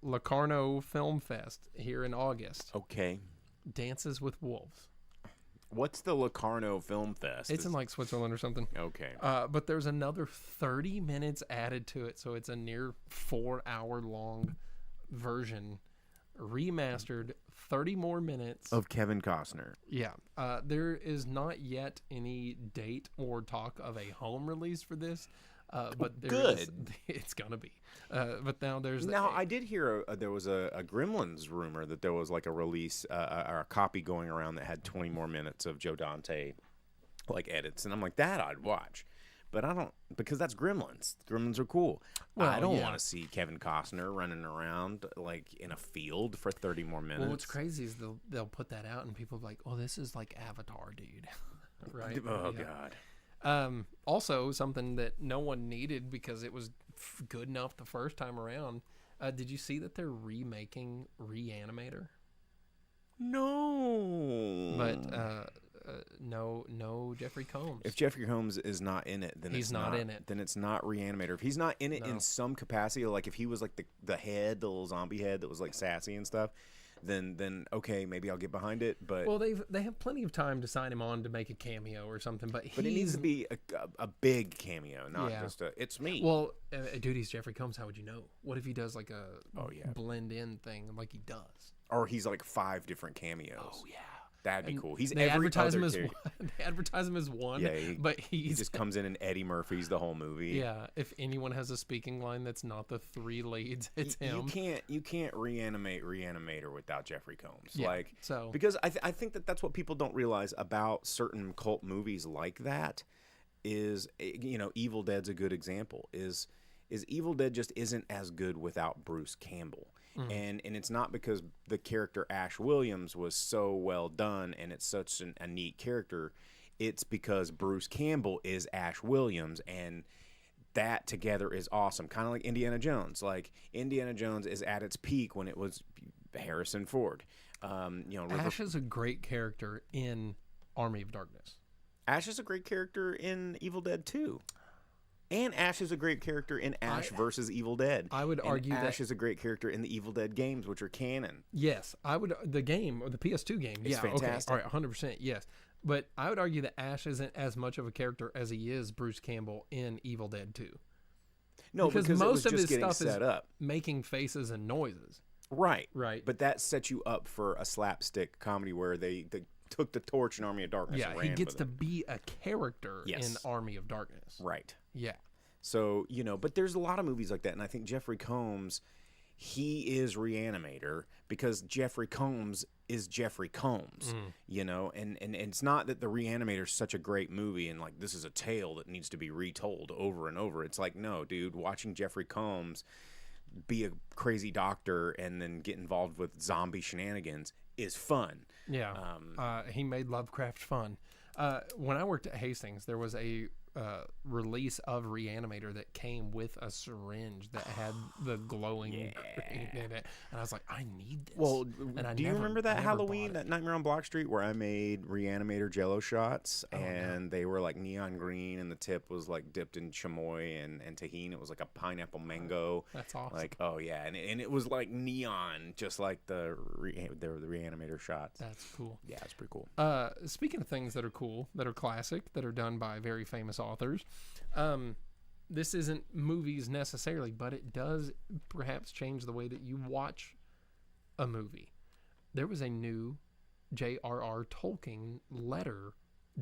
[SPEAKER 7] Locarno Film Fest here in August.
[SPEAKER 6] Okay.
[SPEAKER 7] Dances with Wolves.
[SPEAKER 6] What's the Locarno Film Fest?
[SPEAKER 7] It's in like Switzerland or something.
[SPEAKER 6] Okay.
[SPEAKER 7] But there's another 30 minutes added to it, so it's a near 4-hour long version, remastered, 30 more minutes
[SPEAKER 6] Of Kevin Costner.
[SPEAKER 7] Yeah. There is not yet any date or talk of a home release for this, but it's gonna be. But now there's
[SPEAKER 6] I did hear there was a Gremlins rumor that there was like a release or a copy going around that had 20 more minutes of Joe Dante like edits, and I'm like, that I'd watch. But I don't, because that's Gremlins. Gremlins are cool.
[SPEAKER 7] Well,
[SPEAKER 6] I don't
[SPEAKER 7] yeah.
[SPEAKER 6] want to see Kevin Costner running around like in a field for 30 more minutes.
[SPEAKER 7] Well, what's crazy is they'll put that out and people are like, oh, this is like Avatar, dude. Right?
[SPEAKER 6] Oh,
[SPEAKER 7] Yeah.
[SPEAKER 6] God.
[SPEAKER 7] Also, something that no one needed because it was good enough the first time around. Did you see that they're remaking Reanimator?
[SPEAKER 6] No.
[SPEAKER 7] But no Jeffrey Combs.
[SPEAKER 6] If Jeffrey Combs is not in it, then
[SPEAKER 7] He's
[SPEAKER 6] it's
[SPEAKER 7] not in it.
[SPEAKER 6] Then it's not Reanimator. If he's not in it in some capacity, like if he was like the head, the little zombie head that was like sassy and stuff, then okay, maybe I'll get behind it. But
[SPEAKER 7] Well, they have plenty of time to sign him on to make a cameo or something. But
[SPEAKER 6] it needs to be a big cameo, not
[SPEAKER 7] Yeah.
[SPEAKER 6] just it's me.
[SPEAKER 7] Well, dude, he's Jeffrey Combs. How would you know? What if he does like a
[SPEAKER 6] yeah.
[SPEAKER 7] blend in thing like he does?
[SPEAKER 6] Or he's like 5 different cameos.
[SPEAKER 7] Oh yeah.
[SPEAKER 6] That'd be cool. He's
[SPEAKER 7] They
[SPEAKER 6] every
[SPEAKER 7] advertise
[SPEAKER 6] other
[SPEAKER 7] him as
[SPEAKER 6] character.
[SPEAKER 7] one. They advertise him as one.
[SPEAKER 6] Yeah,
[SPEAKER 7] but
[SPEAKER 6] he just comes in and Eddie Murphy's the whole movie.
[SPEAKER 7] Yeah, if anyone has a speaking line that's not the 3 leads, it's him.
[SPEAKER 6] You can't reanimate Reanimator without Jeffrey Combs.
[SPEAKER 7] Yeah,
[SPEAKER 6] Like
[SPEAKER 7] so-
[SPEAKER 6] because I think that's what people don't realize about certain cult movies like that is Evil Dead's a good example. Is Evil Dead just isn't as good without Bruce Campbell. And it's not because the character Ash Williams was so well done and it's such a neat character. It's because Bruce Campbell is Ash Williams, and that together is awesome. Kind of like Indiana Jones. Like Indiana Jones is at its peak when it was Harrison Ford.
[SPEAKER 7] Ash is a great character in Army of Darkness.
[SPEAKER 6] Ash is a great character in Evil Dead 2. And Ash is a great character in Ash versus Evil Dead.
[SPEAKER 7] I would argue
[SPEAKER 6] Ash
[SPEAKER 7] that
[SPEAKER 6] is a great character in the Evil Dead games, which are canon.
[SPEAKER 7] Yes, I would. The game or the PS2 game,
[SPEAKER 6] It's fantastic.
[SPEAKER 7] Okay, all right, 100%, yes. But I would argue that Ash isn't as much of a character as he is Bruce Campbell in Evil Dead 2.
[SPEAKER 6] No, because
[SPEAKER 7] most
[SPEAKER 6] it was
[SPEAKER 7] of
[SPEAKER 6] just
[SPEAKER 7] his
[SPEAKER 6] getting
[SPEAKER 7] stuff
[SPEAKER 6] set
[SPEAKER 7] is
[SPEAKER 6] up.
[SPEAKER 7] making faces and noises.
[SPEAKER 6] Right.
[SPEAKER 7] Right.
[SPEAKER 6] But that sets you up for a slapstick comedy where they took the torch in Army of Darkness
[SPEAKER 7] Yeah,
[SPEAKER 6] and
[SPEAKER 7] he
[SPEAKER 6] ran
[SPEAKER 7] gets
[SPEAKER 6] with
[SPEAKER 7] to
[SPEAKER 6] it.
[SPEAKER 7] be a character
[SPEAKER 6] Yes.
[SPEAKER 7] in Army of Darkness.
[SPEAKER 6] Right.
[SPEAKER 7] Yeah.
[SPEAKER 6] So, but there's a lot of movies like that, and I think Jeffrey Combs, he is Reanimator because Jeffrey Combs is Jeffrey Combs, and it's not that the Reanimator is such a great movie and like this is a tale that needs to be retold over and over. It's like, no, dude, watching Jeffrey Combs be a crazy doctor and then get involved with zombie shenanigans is fun.
[SPEAKER 7] Yeah. He made Lovecraft fun. When I worked at Hastings, there was a release of Reanimator that came with a syringe that had the glowing green in it, and I was like, I need this.
[SPEAKER 6] Well,
[SPEAKER 7] and
[SPEAKER 6] do you remember that Halloween,
[SPEAKER 7] bought it.
[SPEAKER 6] that Nightmare on Block Street, where I made Reanimator Jello shots, and they were like neon green, and the tip was like dipped in chamoy and tahini. It was like a pineapple mango.
[SPEAKER 7] That's awesome.
[SPEAKER 6] Like, oh yeah, and it was like neon, just like the Reanimator shots.
[SPEAKER 7] That's cool.
[SPEAKER 6] Yeah, it's pretty cool.
[SPEAKER 7] Speaking of things that are cool, that are classic, that are done by very famous authors, this isn't movies necessarily, but it does perhaps change the way that you watch a movie. There was a new J.R.R. Tolkien letter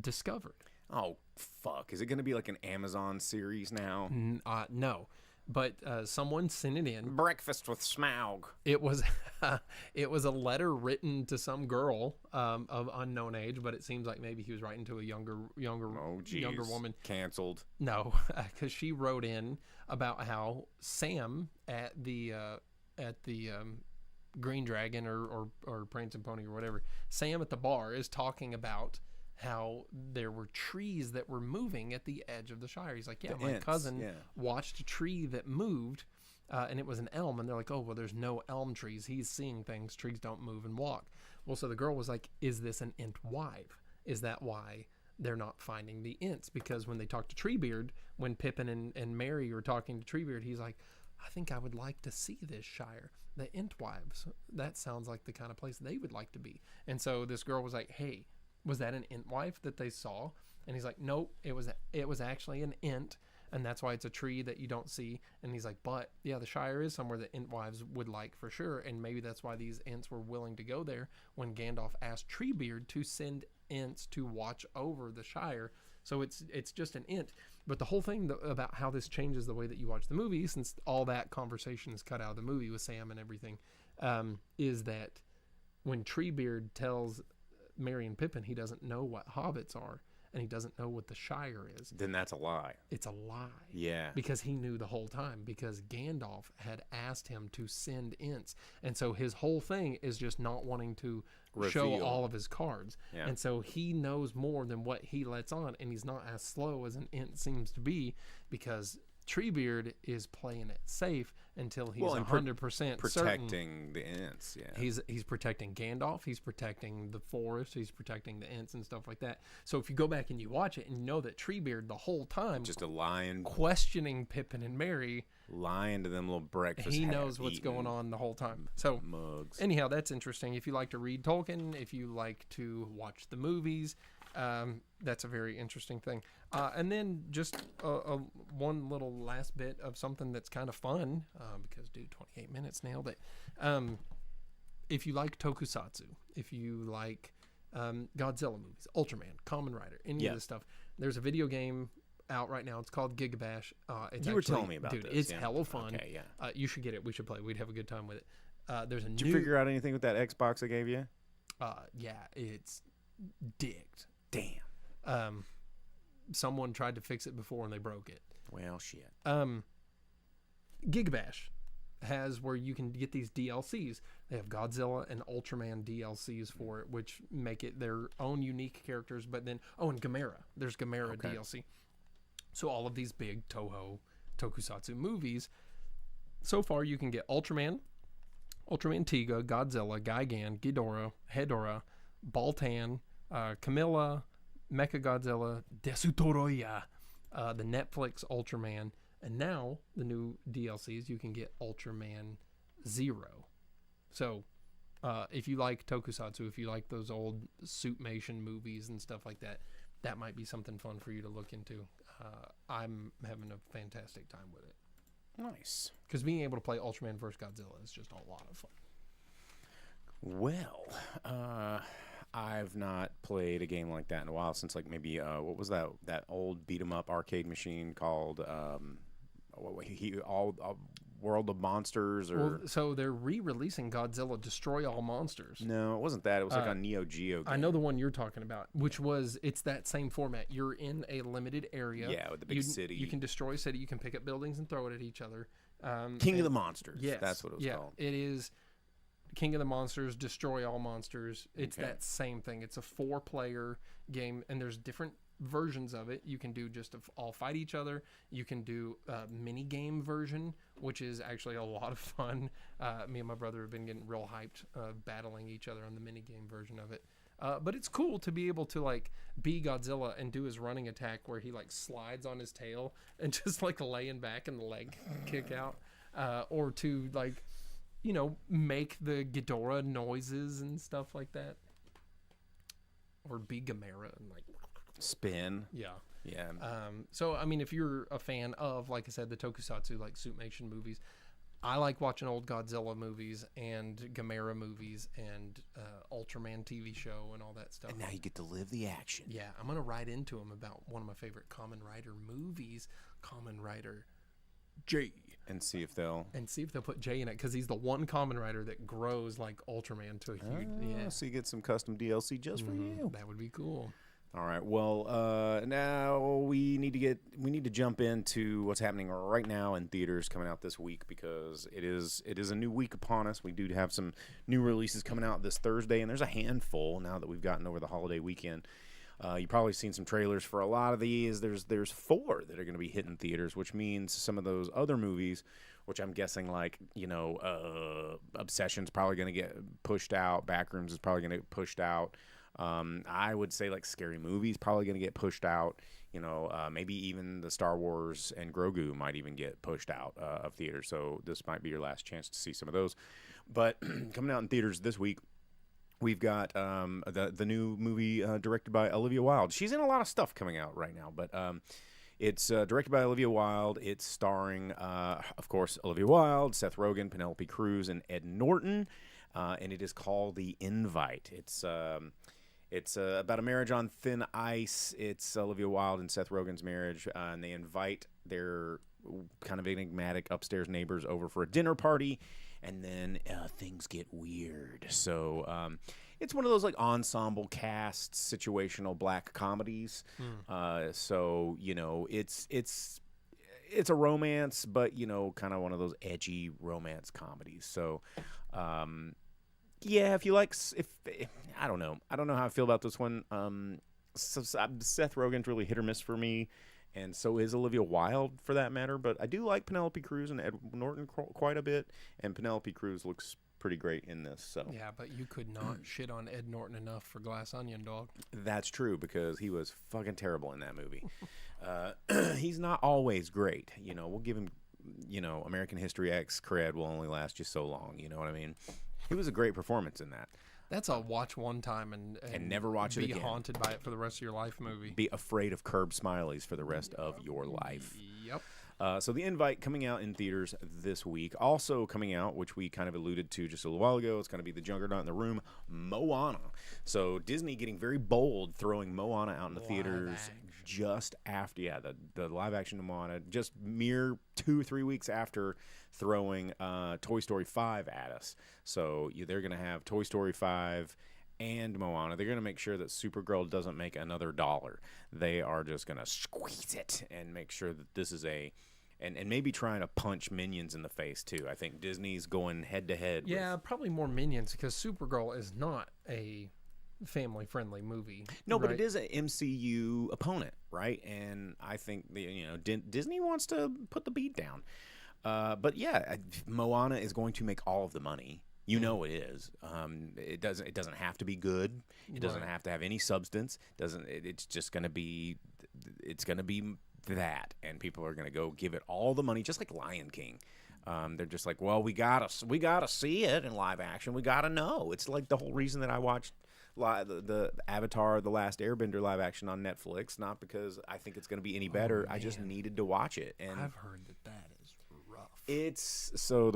[SPEAKER 7] discovered.
[SPEAKER 6] Oh, fuck. Is it going to be like an Amazon series now?
[SPEAKER 7] No. But someone sent it in.
[SPEAKER 6] Breakfast with Smaug.
[SPEAKER 7] It was it was a letter written to some girl of unknown age, but it seems like maybe he was writing to a younger woman.
[SPEAKER 6] Canceled.
[SPEAKER 7] No, because she wrote in about how Sam at the Green Dragon or Prancing Pony or whatever, Sam at the bar is talking about how there were trees that were moving at the edge of the Shire. He's like, my cousin watched a tree that moved, and it was an elm. And they're like, oh, well, there's no elm trees. He's seeing things. Trees don't move and walk. Well, so the girl was like, is this an Ent wife? Is that why they're not finding the Ents? Because when they talk to Treebeard, when Pippin and Merry are talking to Treebeard, he's like, I think I would like to see this Shire. The Entwives. That sounds like the kind of place they would like to be. And so this girl was like, hey, was that an Entwife that they saw? And he's like, nope, it was actually an Ent, and that's why it's a tree that you don't see. And he's like, but yeah, the Shire is somewhere that Entwives would like for sure, and maybe that's why these Ents were willing to go there when Gandalf asked Treebeard to send Ents to watch over the Shire. So it's just an Ent. But the whole thing about how this changes the way that you watch the movie, since all that conversation is cut out of the movie with Sam and everything, is that when Treebeard tells Merry and Pippin he doesn't know what hobbits are, and he doesn't know what the Shire is,
[SPEAKER 6] then that's a lie.
[SPEAKER 7] It's a lie.
[SPEAKER 6] Yeah.
[SPEAKER 7] Because he knew the whole time, because Gandalf had asked him to send Ents. And so his whole thing is just not wanting to show all of his cards.
[SPEAKER 6] Yeah.
[SPEAKER 7] And so he knows more than what he lets on, and he's not as slow as an Ent seems to be, because Treebeard is playing it safe until he's 100%
[SPEAKER 6] protecting the Ents. Yeah,
[SPEAKER 7] he's protecting Gandalf. He's protecting the forest. He's protecting the Ents and stuff like that. So if you go back and you watch it, and you know that Treebeard the whole time
[SPEAKER 6] just a lion
[SPEAKER 7] questioning Pippin and Merry,
[SPEAKER 6] lying to them little breakfast.
[SPEAKER 7] He knows what's going on the whole time. So
[SPEAKER 6] mugs.
[SPEAKER 7] Anyhow, that's interesting. If you like to read Tolkien, if you like to watch the movies. That's a very interesting thing. And then just one little last bit of something that's kind of fun, because, dude, 28 minutes, nailed it. If you like tokusatsu, if you like Godzilla movies, Ultraman, Kamen Rider, any of this stuff, there's a video game out right now. It's called Gigabash.
[SPEAKER 6] You were telling me about
[SPEAKER 7] dude,
[SPEAKER 6] this.
[SPEAKER 7] It's hella fun.
[SPEAKER 6] Okay, yeah.
[SPEAKER 7] You should get it. We should play. We'd have a good time with it.
[SPEAKER 6] Did you figure out anything with that Xbox I gave you?
[SPEAKER 7] Yeah, it's digged.
[SPEAKER 6] Damn.
[SPEAKER 7] Someone tried to fix it before and they broke it.
[SPEAKER 6] Well, shit.
[SPEAKER 7] Gigabash has where you can get these DLCs. They have Godzilla and Ultraman DLCs for it, which make it their own unique characters. But then, and Gamera. There's Gamera DLC. So all of these big Toho tokusatsu movies. So far, you can get Ultraman, Ultraman Tiga, Godzilla, Gigan, Ghidorah, Hedorah, Baltan, Camilla, Mechagodzilla, Desutoroya, the Netflix Ultraman, and now the new DLCs, you can get Ultraman Zero. So if you like tokusatsu, if you like those old Suitmation movies and stuff like that, that might be something fun for you to look into. I'm having a fantastic time with it.
[SPEAKER 6] Nice.
[SPEAKER 7] Because being able to play Ultraman vs. Godzilla is just a lot of fun.
[SPEAKER 6] Well, I've not played a game like that in a while, since like maybe what was that old beat 'em up arcade machine called World of Monsters? Or
[SPEAKER 7] well, so they're re-releasing Godzilla Destroy All Monsters.
[SPEAKER 6] No, it wasn't that. It was like a Neo Geo game.
[SPEAKER 7] I know the one you're talking about, which it's that same format. You're in a limited area.
[SPEAKER 6] Yeah, with the big city.
[SPEAKER 7] You can destroy a city. You can pick up buildings and throw it at each other.
[SPEAKER 6] King of the Monsters.
[SPEAKER 7] Yes,
[SPEAKER 6] that's what it was called.
[SPEAKER 7] It is King of the Monsters, Destroy All Monsters. It's that same thing. It's a 4-player game, and there's different versions of it. You can do just all fight each other. You can do a mini game version, which is actually a lot of fun. Me and my brother have been getting real hyped, battling each other on the mini game version of it. But it's cool to be able to like be Godzilla and do his running attack where he like slides on his tail and just like laying back and the leg kick out, or to like, you know, make the Ghidorah noises and stuff like that, or be Gamera and like
[SPEAKER 6] Spin.
[SPEAKER 7] yeah.
[SPEAKER 6] Yeah.
[SPEAKER 7] So I mean, if you're a fan of, like I said, the tokusatsu like Suitmation movies, I like watching old Godzilla movies and Gamera movies and Ultraman TV show and all that stuff.
[SPEAKER 6] And now you get to live the action.
[SPEAKER 7] Yeah, I'm gonna write into him about one of my favorite Kamen Rider movies, Kamen Rider J,
[SPEAKER 6] And see if they'll
[SPEAKER 7] put J in it, because he's the one Kamen Rider that grows like Ultraman to a huge. Yeah,
[SPEAKER 6] so you get some custom DLC just for you.
[SPEAKER 7] that would be cool.
[SPEAKER 6] All right. Well, now we need to jump into what's happening right now in theaters coming out this week, because it is a new week upon us. We do have some new releases coming out this Thursday, and there's a handful now that we've gotten over the holiday weekend. You've probably seen some trailers for a lot of these. There's 4 that are going to be hitting theaters, which means some of those other movies, which I'm guessing like, you know, Obsession's probably going to get pushed out. Backrooms is probably going to get pushed out. I would say like Scary Movie's probably going to get pushed out. You know, maybe even the Star Wars and Grogu might even get pushed out of theaters. So this might be your last chance to see some of those. But coming out in theaters this week, we've got the new movie directed by Olivia Wilde. She's in a lot of stuff coming out right now, but it's directed by Olivia Wilde. It's starring, of course, Olivia Wilde, Seth Rogen, Penelope Cruz, and Ed Norton. And it is called The Invite. It's about a marriage on thin ice. It's Olivia Wilde and Seth Rogen's marriage, and they invite their kind of enigmatic upstairs neighbors over for a dinner party, and then things get weird. So it's one of those like ensemble cast situational black comedies. So you know, it's a romance, but you know, kind of one of those edgy romance comedies. So yeah, if you like, if I don't know how I feel about this one. Seth Rogen's really hit or miss for me, and so is Olivia Wilde for that matter. But I do like Penelope Cruz and Ed Norton quite a bit, and Penelope Cruz looks pretty great in this. So
[SPEAKER 7] Yeah, but you could not shit on Ed Norton enough for Glass Onion, dog.
[SPEAKER 6] that's true, because he was fucking terrible in that movie. He's not always great. You know, we'll give him, you know, American History X cred will only last you so long. You know what I mean? He was a great performance in that.
[SPEAKER 7] That's a watch one time and
[SPEAKER 6] never watch it
[SPEAKER 7] be
[SPEAKER 6] again.
[SPEAKER 7] haunted by it for the rest of your life movie.
[SPEAKER 6] Be afraid of curb smileys for the rest of your life.
[SPEAKER 7] Yep.
[SPEAKER 6] So The Invite coming out in theaters this week. Also coming out, which we kind of alluded to just a little while ago, it's going to be the juggernaut in the room, Moana. So Disney getting very bold, throwing Moana out in the theaters just after, the live action Moana, just mere 2 or 3 weeks after throwing Toy Story 5 at us. So they're going to have Toy Story 5 and Moana. They're going to make sure that Supergirl doesn't make another dollar. They are just going to squeeze it and make sure that this is and maybe trying to punch Minions in the face too. I think Disney's going head to head.
[SPEAKER 7] Yeah, probably more Minions, because Supergirl is not a family-friendly movie.
[SPEAKER 6] No, but it is an MCU opponent, right? And I think Disney wants to put the beat down. But yeah, Moana is going to make all of the money. You know it is. It doesn't have to be good. It doesn't have to have any substance. It's just going to be. It's going to be that, and people are going to go give it all the money, just like Lion King. They're just like, well, we gotta see it in live action. We gotta know. It's like the whole reason that I watched the Avatar: The Last Airbender live action on Netflix, not because I think it's going to be any better. I just needed to watch it, and
[SPEAKER 7] I've heard that is rough.
[SPEAKER 6] It's so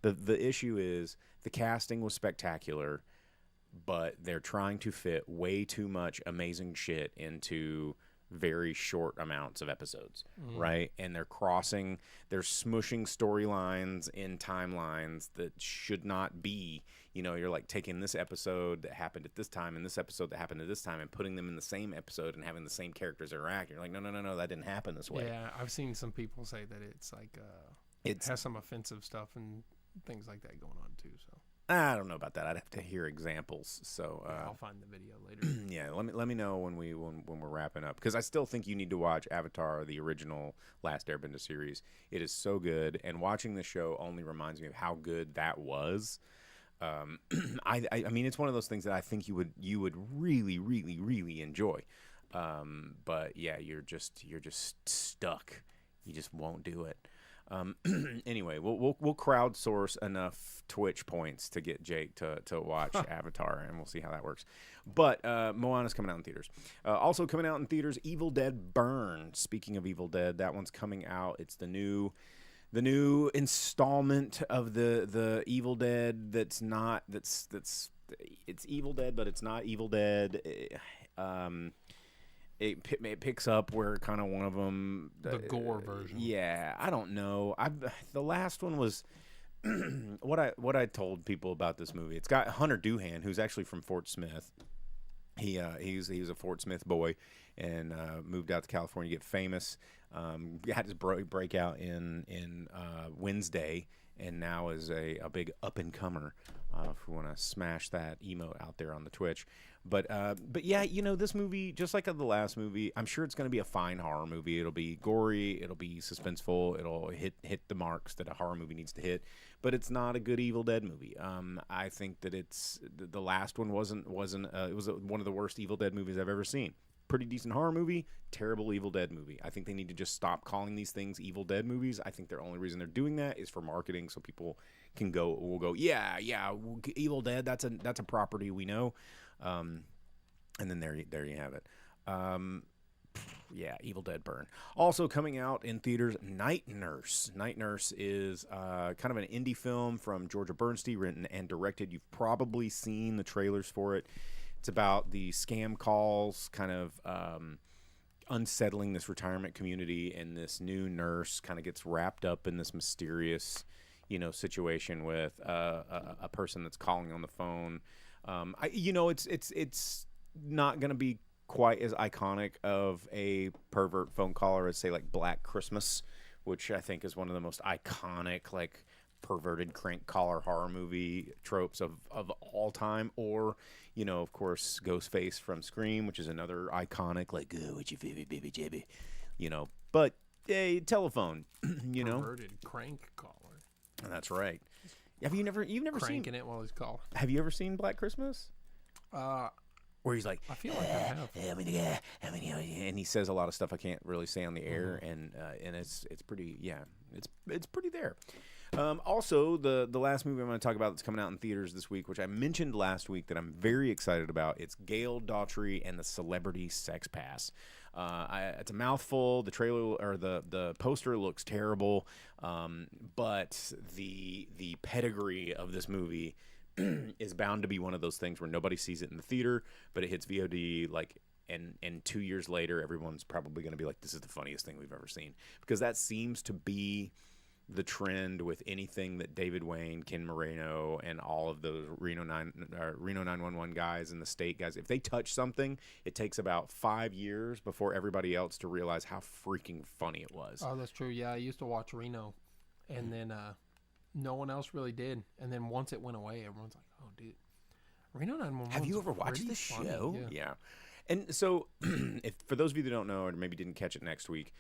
[SPEAKER 6] the issue is the casting was spectacular, but they're trying to fit way too much amazing shit into very short amounts of episodes, right? And they're smushing storylines in timelines that should not be. You know, you're like taking this episode that happened at this time and this episode that happened at this time and putting them in the same episode and having the same characters interact. You're like, no, that didn't happen this way.
[SPEAKER 7] Yeah, I've seen some people say that it's like it has some offensive stuff and things like that going on too. So
[SPEAKER 6] I don't know about that. I'd have to hear examples. So
[SPEAKER 7] I'll find the video later.
[SPEAKER 6] yeah, let me know when we're wrapping up, because I still think you need to watch Avatar, the original Last Airbender series. It is so good, and watching the show only reminds me of how good that was. I mean, it's one of those things that I think you would really, really, really enjoy. But yeah, you're just stuck. You just won't do it. Anyway, we'll crowdsource enough Twitch points to get Jake to watch Avatar, and we'll see how that works. But Moana's coming out in theaters. Also coming out in theaters, Evil Dead Burn. Speaking of Evil Dead, that one's coming out. It's the new installment of the Evil Dead. It's Evil Dead, but it's not Evil Dead. It picks up where kind of one of them,
[SPEAKER 7] The gore version.
[SPEAKER 6] Yeah, I don't know. The last one was what I told people about this movie. It's got Hunter Doohan, who's actually from Fort Smith. He was a Fort Smith boy and moved out to California to get famous. Had his breakout in Wednesday, and now is a big up and comer. If we want to smash that emote out there on the Twitch. But yeah, this movie, just like the last movie, I'm sure it's going to be a fine horror movie. It'll be gory, it'll be suspenseful, it'll hit the marks that a horror movie needs to hit. But it's not a good Evil Dead movie. I think that the last one wasn't. It was one of the worst Evil Dead movies I've ever seen. Pretty decent horror movie, terrible Evil Dead movie. I think they need to just stop calling these things Evil Dead movies. I think the only reason they're doing that is for marketing, so people will go, yeah, Evil Dead. That's a property we know. And then there you have it. Yeah, Evil Dead Burn. Also coming out in theaters, Night Nurse. Night Nurse is kind of an indie film from Georgia Bernstein, written and directed. You've probably seen the trailers for it. It's about the scam calls kind of unsettling this retirement community, and this new nurse kind of gets wrapped up in this mysterious, situation with a person that's calling on the phone. It's not going to be quite as iconic of a pervert phone caller as, say, like Black Christmas, which I think is one of the most iconic, like, perverted crank caller horror movie tropes of all time. Or, of course, Ghostface from Scream, which is another iconic, like, oh, what's your favorite baby jabby, but a telephone,
[SPEAKER 7] Perverted crank caller.
[SPEAKER 6] That's right. You've never
[SPEAKER 7] Cranking
[SPEAKER 6] seen
[SPEAKER 7] it while he's calling.
[SPEAKER 6] Have you ever seen Black Christmas? Where he's like,
[SPEAKER 7] I feel like I have.
[SPEAKER 6] and he says a lot of stuff I can't really say on the air, and it's pretty, it's pretty there. Also, the last movie I'm going to talk about that's coming out in theaters this week, which I mentioned last week that I'm very excited about, it's Gail Daughtry and the Celebrity Sex Pass. It's a mouthful. The trailer or the poster looks terrible, but the pedigree of this movie is bound to be one of those things where nobody sees it in the theater, but it hits VOD and 2 years later, everyone's probably going to be like, this is the funniest thing we've ever seen, because that seems to be the trend with anything that David Wayne, Ken Moreno, and all of those Reno 911 guys and the state guys, if they touch something, it takes about 5 years before everybody else to realize how freaking funny it was.
[SPEAKER 7] Oh, that's true. Yeah, I used to watch Reno, and then no one else really did. And then once it went away, everyone's like, oh, dude, Reno 911.
[SPEAKER 6] Have you ever watched this show? Yeah. And so, if for those of you that don't know, or maybe didn't catch it next week,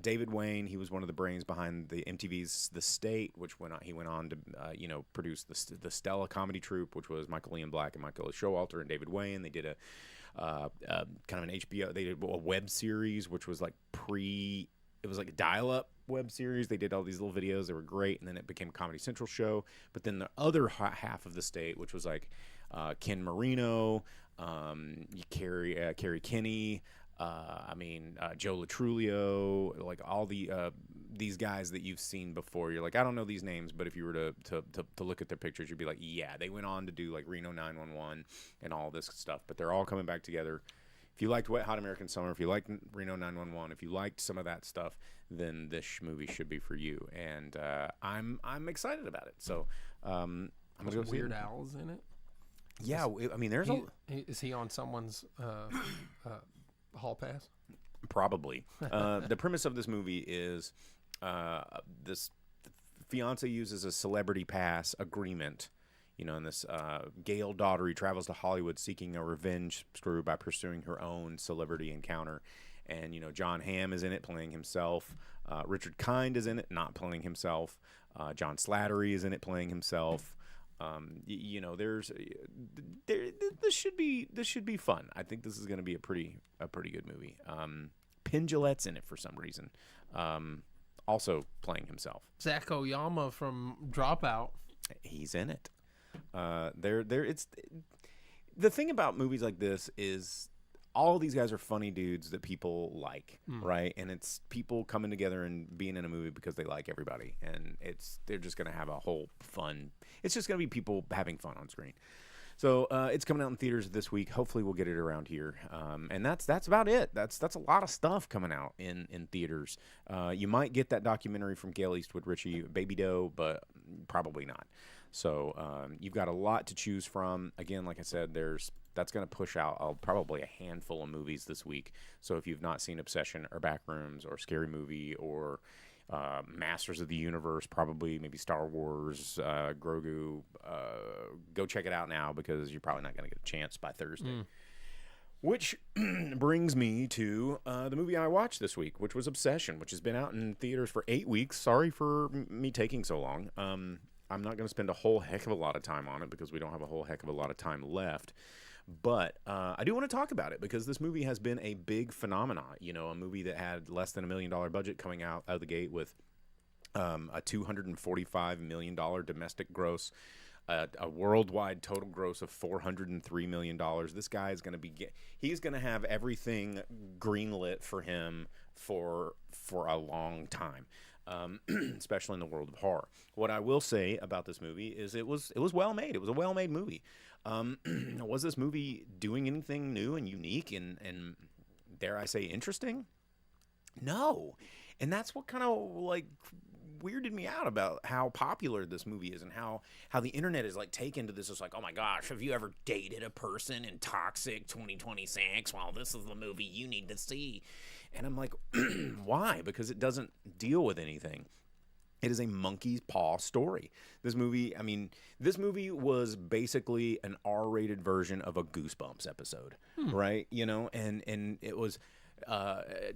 [SPEAKER 6] David Wayne, he was one of the brains behind the MTV's The State, which he went on to produce the Stella comedy troupe, which was Michael Ian Black and Michael Showalter and David Wayne. They did a kind of an HBO. They did a web series, which was like it was like a dial-up web series. They did all these little videos. They were great, and then it became a Comedy Central show. But then the other half of The State, which was like Ken Marino, Carrie Kinney, Joe Latrulio, like all these guys that you've seen before. You're like, I don't know these names, but if you were to look at their pictures, you'd be like, yeah, they went on to do like Reno 911 and all this stuff. But they're all coming back together. If you liked Wet Hot American Summer, if you liked Reno 911, if you liked some of that stuff, then this movie should be for you. And I'm excited about it. So I'm gonna go see
[SPEAKER 7] Weird Al's in it.
[SPEAKER 6] Yeah, I mean,
[SPEAKER 7] Is he on someone's hall pass?
[SPEAKER 6] Probably. The premise of this movie is this fiance uses a celebrity pass agreement And this Gail Daughtery travels to Hollywood seeking a revenge spree by pursuing her own celebrity encounter. And, John Hamm is in it playing himself. Richard Kind is in it not playing himself. John Slattery is in it playing himself. This should be fun. I think this is going to be a pretty good movie. Penn Jillette's in it for some reason. Also playing himself.
[SPEAKER 7] Zach Oyama from Dropout.
[SPEAKER 6] He's in it. It's the thing about movies like this is all these guys are funny dudes that people like, right? And it's people coming together and being in a movie because they like everybody, and they're just gonna have a whole fun. It's just gonna be people having fun on screen. So it's coming out in theaters this week. Hopefully we'll get it around here. And that's about it. That's a lot of stuff coming out in theaters. You might get that documentary from Gail Eastwood Ritchie, Baby Doe, but probably not. So you've got a lot to choose from. Again, like I said, that's going to push out probably a handful of movies this week. So if you've not seen Obsession or Backrooms or Scary Movie or Masters of the Universe, probably maybe Star Wars, Grogu, go check it out now because you're probably not going to get a chance by Thursday. Which brings me to the movie I watched this week, which was Obsession, which has been out in theaters for 8 weeks. Sorry for me taking so long. I'm not going to spend a whole heck of a lot of time on it because we don't have a whole heck of a lot of time left. But I do want to talk about it because this movie has been a big phenomenon. A movie that had less than $1 million budget coming out of the gate with a $245 million domestic gross, a worldwide total gross of $403 million. This guy is going to he's going to have everything greenlit for him for a long time. Especially in the world of horror. What I will say about this movie is it was well made. It was a well made movie. Was this movie doing anything new and unique and dare I say interesting? No. And that's what kind of weirded me out about how popular this movie is and how the internet is taken to this. It's oh my gosh, have you ever dated a person in Toxic 2026? Well, this is the movie you need to see. And I'm like, why? Because it doesn't deal with anything. It is a monkey's paw story. This movie was basically an R-rated version of a Goosebumps episode, right? And it was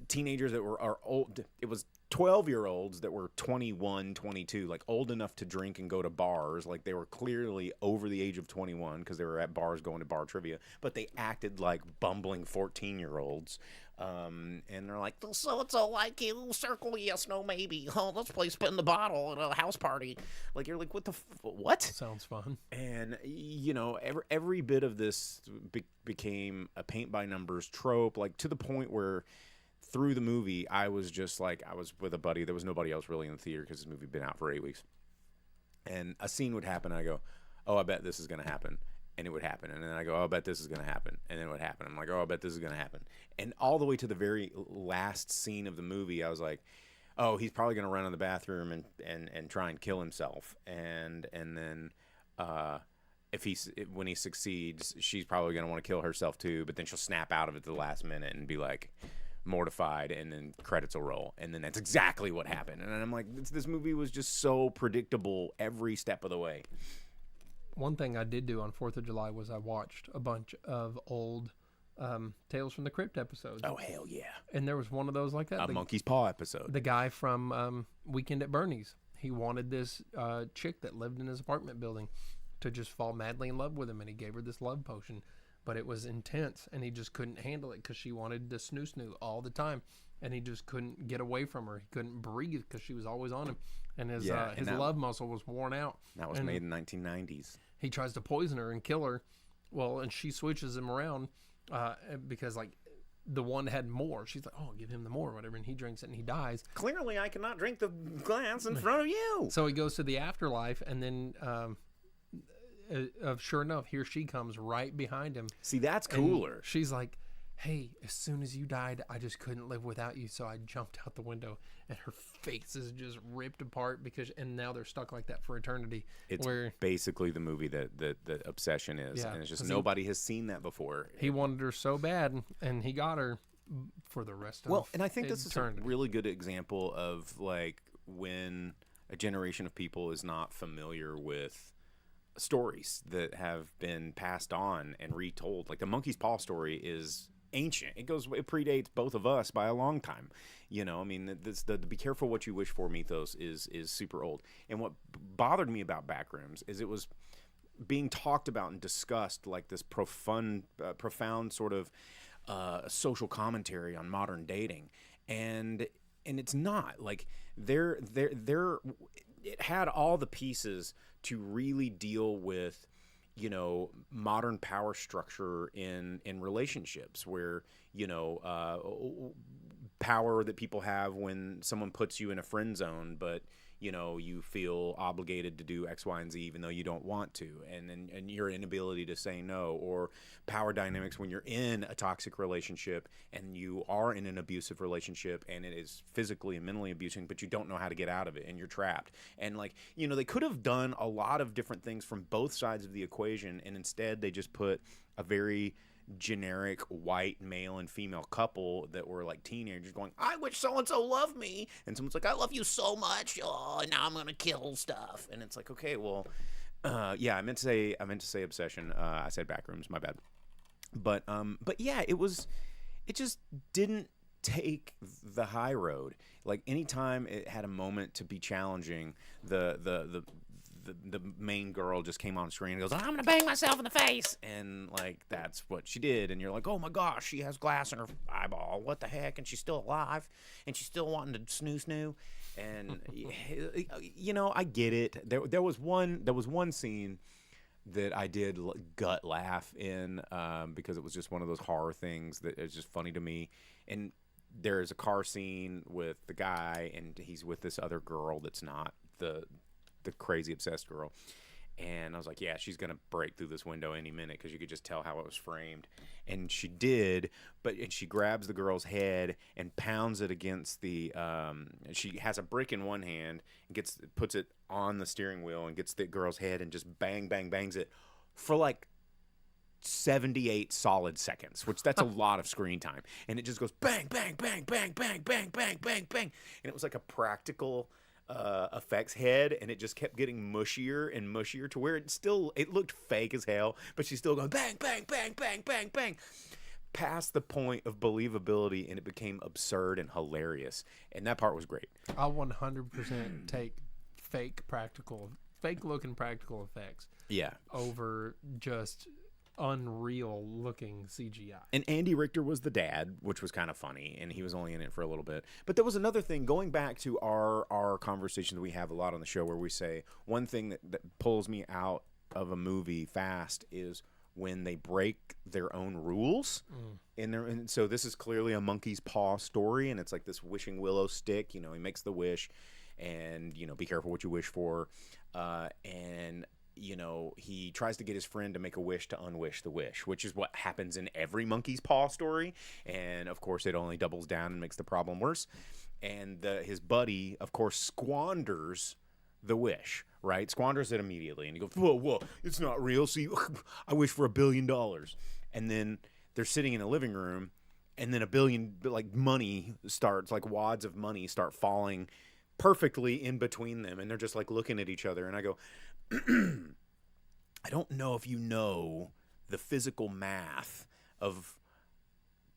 [SPEAKER 6] teenagers that are old. It was 12-year-olds that were 21, 22, old enough to drink and go to bars. They were clearly over the age of 21 because they were at bars going to bar trivia, but they acted like bumbling 14-year-olds. And they're like, so-and-so like you, circle yes, no, maybe. Oh, let's play spin the bottle at a house party. You're like, what?
[SPEAKER 7] Sounds fun.
[SPEAKER 6] And, every bit of this became a paint-by-numbers trope, to the point where through the movie, I was just I was with a buddy. There was nobody else really in the theater because this movie had been out for 8 weeks. And a scene would happen, and I go, oh, I bet this is going to happen. And it would happen. And then I go, oh, I bet this is going to happen. And then it would happen. I'm like, oh, I bet this is going to happen. And all the way to the very last scene of the movie, I was like, oh, he's probably going to run in the bathroom and try and kill himself. And then when he succeeds, she's probably going to want to kill herself too. But then she'll snap out of it at the last minute and be mortified, and then credits will roll. And then that's exactly what happened. And I'm like, this movie was just so predictable every step of the way.
[SPEAKER 7] One thing I did do on 4th of July was I watched a bunch of old Tales from the Crypt episodes.
[SPEAKER 6] Oh, hell yeah.
[SPEAKER 7] And there was one of those like that.
[SPEAKER 6] A Monkey's Paw episode.
[SPEAKER 7] The guy from Weekend at Bernie's. He wanted this chick that lived in his apartment building to just fall madly in love with him, and he gave her this love potion. But it was intense, and he just couldn't handle it because she wanted to snoo all the time. And he just couldn't get away from her. He couldn't breathe because she was always on him. And his love muscle was worn out.
[SPEAKER 6] That was made in the 1990s.
[SPEAKER 7] He tries to poison her and kill her. Well, and she switches him around because, the one had more. She's like, oh, give him the more or whatever. And he drinks it and he dies.
[SPEAKER 6] Clearly, I cannot drink the glass in front of you.
[SPEAKER 7] So he goes to the afterlife, and then sure enough, here she comes right behind him.
[SPEAKER 6] See, that's cooler.
[SPEAKER 7] And she's like, hey, as soon as you died, I just couldn't live without you, so I jumped out the window. And her face is just ripped apart and now they're stuck like that for eternity.
[SPEAKER 6] It's basically the movie that Obsession is. Yeah, and it's just nobody has seen that before.
[SPEAKER 7] He wanted her so bad, and he got her for the rest of
[SPEAKER 6] and I think this is a really good example of when a generation of people is not familiar with stories that have been passed on and retold. Like the monkey's paw story is ancient. It predates both of us by a long time. You know, I mean, the be careful what you wish for mythos is super old. And what bothered me about Backrooms is it was being talked about and discussed like this profound sort of social commentary on modern dating, and it's not like it had all the pieces to really deal with, you know, modern power structure in relationships, where, you know, power that people have when someone puts you in a friend zone, but, you know, you feel obligated to do X, Y, and Z even though you don't want to, and your inability to say no, or power dynamics when you're in a toxic relationship and you are in an abusive relationship and it is physically and mentally abusing, but you don't know how to get out of it and you're trapped. And like, you know, they could have done a lot of different things from both sides of the equation, and instead they just put a very generic white male and female couple that were like teenagers going, I wish so-and-so loved me, and someone's like, I love you so much, oh, now I'm gonna kill stuff. And it's like, okay, well, yeah, I meant to say Obsession. I said Backrooms, my bad. But yeah, it just didn't take the high road. Like anytime it had a moment to be challenging, the main girl just came on screen and goes, I'm gonna bang myself in the face, and like that's what she did, and you're like, oh my gosh, she has glass in her eyeball, what the heck, and she's still alive, and she's still wanting to snoo, and you know, I get it. There was one scene that I did gut laugh in, because it was just one of those horror things that is just funny to me. And there's a car scene with the guy, and he's with this other girl that's not the crazy obsessed girl, and I was like, yeah, she's gonna break through this window any minute, because you could just tell how it was framed, and she did. And she grabs the girl's head and pounds it against the she has a brick in one hand and puts it on the steering wheel and gets the girl's head and just bangs it for like 78 solid seconds, which that's a lot of screen time, and it just goes bang bang bang bang bang bang bang bang bang, and it was like a practical effects head, and it just kept getting mushier and mushier to where it looked fake as hell, but she's still going bang bang bang bang bang bang past the point of believability, and it became absurd and hilarious, and that part was great.
[SPEAKER 7] I'll 100% take fake looking practical effects,
[SPEAKER 6] yeah, over
[SPEAKER 7] just unreal looking CGI.
[SPEAKER 6] And Andy Richter was the dad, which was kind of funny, and he was only in it for a little bit. But there was another thing, going back to our conversations we have a lot on the show, where we say one thing that pulls me out of a movie fast is when they break their own rules. And so this is clearly a monkey's paw story, and it's like this wishing willow stick. You know, he makes the wish, and, you know, be careful what you wish for, and you know, he tries to get his friend to make a wish to unwish the wish, which is what happens in every monkey's paw story. And of course, it only doubles down and makes the problem worse. And his buddy, of course, squanders the wish, right? Squanders it immediately. And he goes, whoa, it's not real. See, I wish for $1 billion. And then they're sitting in a living room, and then $1 billion, like money starts, like wads of money start falling perfectly in between them. And they're just like looking at each other. And I go, I don't know if you know the physical math of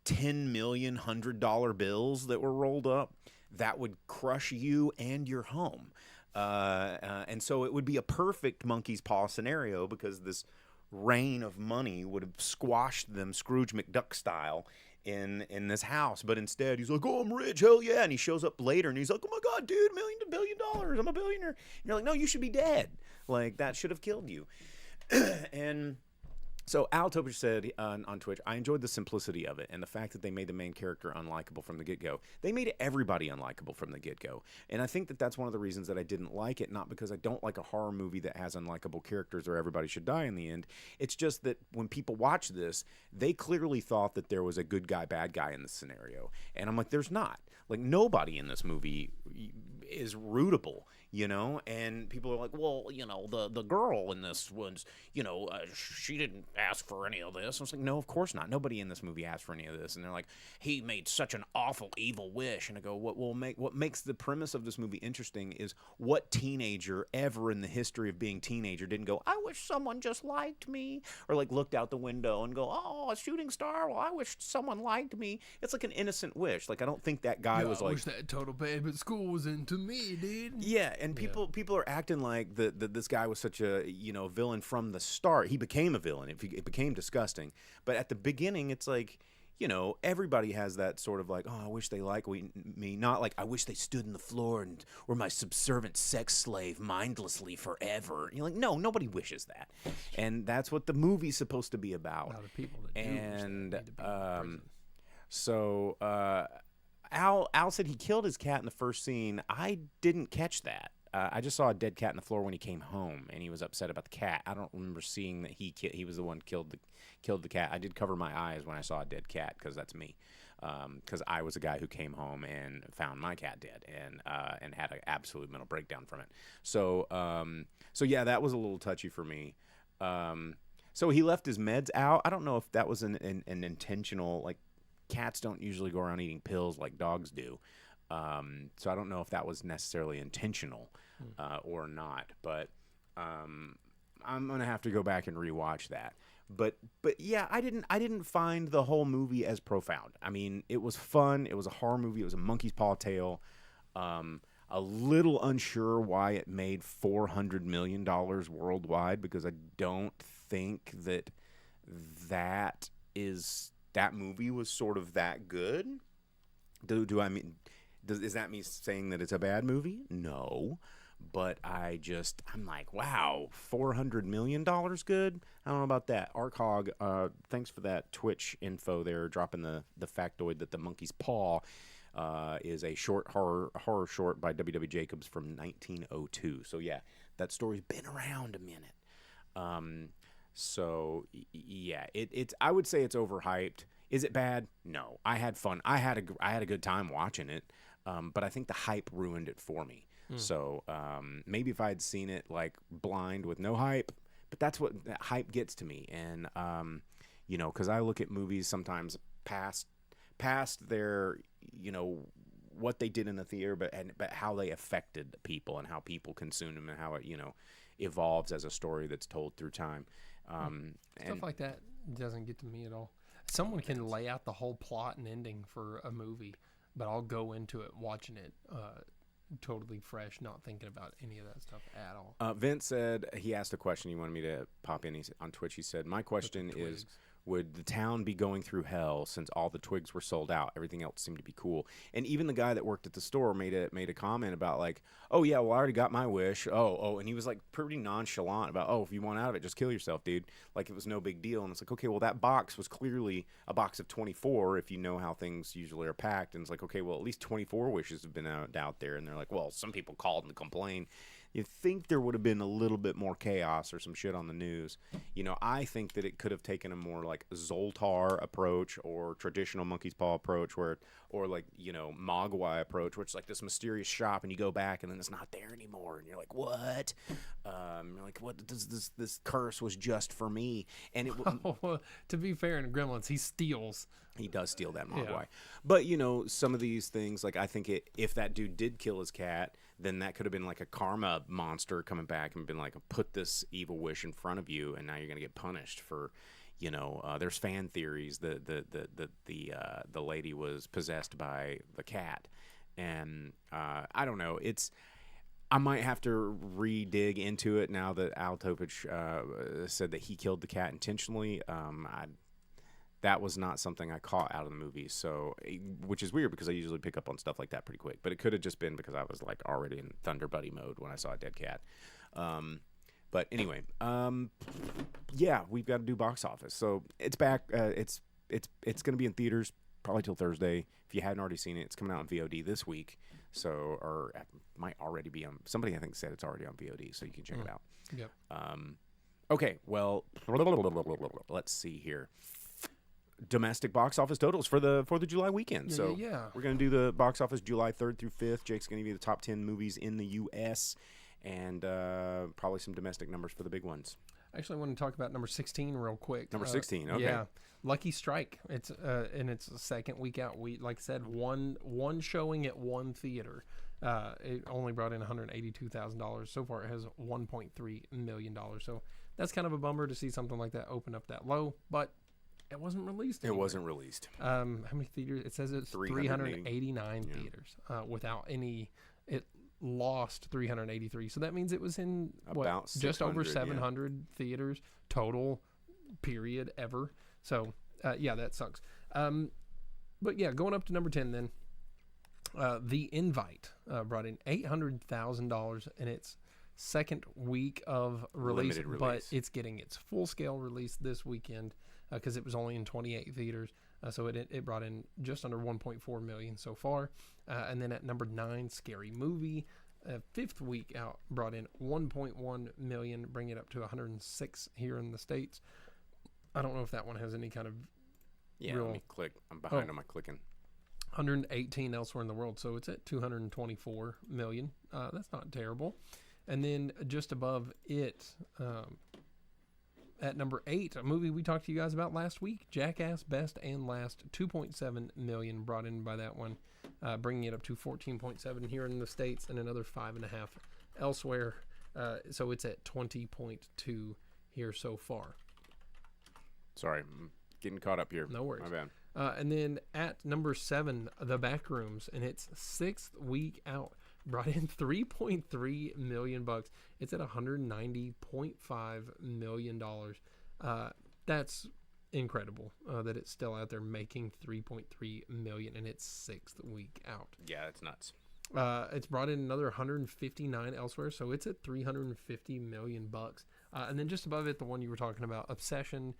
[SPEAKER 6] 10 million $100 bills that were rolled up. That would crush you and your home. And so it would be a perfect monkey's paw scenario, because this rain of money would have squashed them Scrooge McDuck style in this house. But instead he's like, oh, I'm rich, hell yeah. And he shows up later and he's like, oh my God, dude, $1 billion, I'm a billionaire. And you're like, no, you should be dead. Like, that should have killed you. And so Al Topic said on Twitch, I enjoyed the simplicity of it and the fact that they made the main character unlikable from the get-go. They made everybody unlikable from the get-go. And I think that that's one of the reasons that I didn't like it, not because I don't like a horror movie that has unlikable characters or everybody should die in the end. It's just that when people watch this, they clearly thought that there was a good guy, bad guy in this scenario. And I'm like, there's not. Like, nobody in this movie is rootable. you know, and people are like, well, you know, the girl in this was, you know, she didn't ask for any of this. I was like, no, of course not. Nobody in this movie asked for any of this. And they're like, he made such an awful evil wish. And I go, what makes the premise of this movie interesting is what teenager ever in the history of being teenager didn't go, I wish someone just liked me, or like looked out the window and go, oh, a shooting star, well, I wish someone liked me. It's like an innocent wish. Like, I don't think that guy was
[SPEAKER 7] I
[SPEAKER 6] like,
[SPEAKER 7] wish that total babe at school was into me, dude.
[SPEAKER 6] yeah, and people are acting like this guy was such a, you know, villain from the start. He became a villain. It became disgusting. But at the beginning, it's like, you know, everybody has that sort of like, oh, I wish they liked me. Not like, I wish they stood in the floor and were my subservient sex slave mindlessly forever. You're like, no, nobody wishes that. And that's what the movie's supposed to be about.
[SPEAKER 7] A lot of people that do wish they
[SPEAKER 6] And
[SPEAKER 7] need to be in prison.
[SPEAKER 6] so Al said he killed his cat in the first scene. I didn't catch that. I just saw a dead cat on the floor when he came home, and he was upset about the cat. I don't remember seeing that he was the one killed the cat. I did cover my eyes when I saw a dead cat because that's me. Because I was a guy who came home and found my cat dead and had an absolute mental breakdown from it. So yeah, that was a little touchy for me. So he left his meds out. I don't know if that was an intentional, like, cats don't usually go around eating pills like dogs do. So I don't know if that was necessarily intentional or not. But I'm gonna have to go back and rewatch that. But yeah, I didn't find the whole movie as profound. I mean, it was fun. It was a horror movie. It was a monkey's paw tale. A little unsure why it made $400 million worldwide, because I don't think that movie was sort of that good. Is that me saying that it's a bad movie? No. But I'm like, wow, $400 million good? I don't know about that. ArcHog, thanks for that Twitch info there, dropping the factoid that The Monkey's Paw is a short horror short by W.W. Jacobs from 1902. So yeah, that story's been around a minute. So yeah, it's I would say it's overhyped. Is it bad? No. I had fun. I had a good time watching it. But I think the hype ruined it for me. So maybe if I had seen it like blind with no hype, but that's what hype gets to me. And you know, because I look at movies sometimes past their, you know, what they did in the theater, but how they affected people and how people consume them and how it, you know, evolves as a story that's told through time.
[SPEAKER 7] Stuff like that doesn't get to me at all. Someone can lay out the whole plot and ending for a movie, but I'll go into it watching it totally fresh, not thinking about any of that stuff at all.
[SPEAKER 6] Vince said he asked a question. He wanted me to pop in. On Twitch, he said, my question is, would the town be going through hell since all the twigs were sold out? Everything else seemed to be cool. And even the guy that worked at the store made a comment about like, oh yeah, well I already got my wish. Oh, and he was like pretty nonchalant about, oh, if you want out of it, just kill yourself, dude. Like it was no big deal. And it's like, okay, well that box was clearly a box of 24 if you know how things usually are packed. And it's like, okay, well at least 24 wishes have been out there. And they're like, well, some people called and complained. You think there would have been a little bit more chaos or some shit on the news. You know, I think that it could have taken a more like Zoltar approach or traditional monkey's paw approach or like, you know, Mogwai approach, which is like this mysterious shop and you go back and then it's not there anymore. And you're like, what? You're like, what does this curse was just for me? And it
[SPEAKER 7] to be fair in Gremlins, he steals.
[SPEAKER 6] He does steal that Mogwai.
[SPEAKER 7] Yeah.
[SPEAKER 6] But, you know, some of these things, like I think if that dude did kill his cat, then that could have been like a karma monster coming back and been like, put this evil wish in front of you and now you're going to get punished for, you know, there's fan theories that the lady was possessed by the cat. And I don't know. I might have to re-dig into it now that Al Topich said that he killed the cat intentionally. That was not something I caught out of the movie, so which is weird because I usually pick up on stuff like that pretty quick. But it could have just been because I was like already in Thunder Buddy mode when I saw a dead cat. But anyway, yeah, we've got to do box office. So it's back. It's going to be in theaters probably till Thursday. If you hadn't already seen it, it's coming out on VOD this week. So or it might already be on. Somebody I think said it's already on VOD, so you can check it out.
[SPEAKER 7] Yep.
[SPEAKER 6] Okay, well, let's see here. domestic box office totals for the July weekend.
[SPEAKER 7] Yeah,
[SPEAKER 6] So
[SPEAKER 7] yeah.
[SPEAKER 6] we're going to do the box office July 3rd through 5th. Jake's going to give you the top 10 movies in the U.S. and probably some domestic numbers for the big ones.
[SPEAKER 7] Actually, I want to talk about number 16 real quick.
[SPEAKER 6] Number 16, okay.
[SPEAKER 7] Yeah, Lucky Strike. It's and it's the second week out. We like I said, one showing at one theater. It only brought in $182,000. So far, it has $1.3 million. So that's kind of a bummer to see something like that open up that low. But it wasn't released anywhere.
[SPEAKER 6] It wasn't released.
[SPEAKER 7] How many theaters? It says it's 389 theaters without any. It lost 383. So that means it was in
[SPEAKER 6] About
[SPEAKER 7] just over
[SPEAKER 6] 600,
[SPEAKER 7] 700 theaters total, period, ever. So yeah, that sucks. But yeah, going up to number 10 then. The Invite brought in $800,000 in its second week of release,
[SPEAKER 6] Limited
[SPEAKER 7] but
[SPEAKER 6] release.
[SPEAKER 7] it's getting its full scale release this weekend because it was only in 28 theaters. So it brought in just under 1.4 million so far. And then at number 9, Scary Movie, fifth week out, brought in 1.1 million, bringing it up to 106 here in the States. I don't know if that one has any kind of real.
[SPEAKER 6] Let me click. I'm behind on my clicking.
[SPEAKER 7] 118 elsewhere in the world, so it's at 224 million. That's not terrible. And then just above it, at number 8, a movie we talked to you guys about last week, Jackass Best and Last, 2.7 million brought in by that one, bringing it up to 14.7 here in the States and another 5.5 elsewhere. So it's at 20.2 here so far.
[SPEAKER 6] Sorry, I'm getting caught up here.
[SPEAKER 7] No worries.
[SPEAKER 6] My bad.
[SPEAKER 7] And then at number 7, The Backrooms, in its 6th week out, brought in 3.3 million bucks. It's at 190.5 million dollars. That's incredible that it's still out there making 3.3 million in its 6th week out.
[SPEAKER 6] Yeah, that's nuts.
[SPEAKER 7] It's brought in another 159 elsewhere, so it's at 350 million bucks. And then just above it, the one you were talking about, Obsession,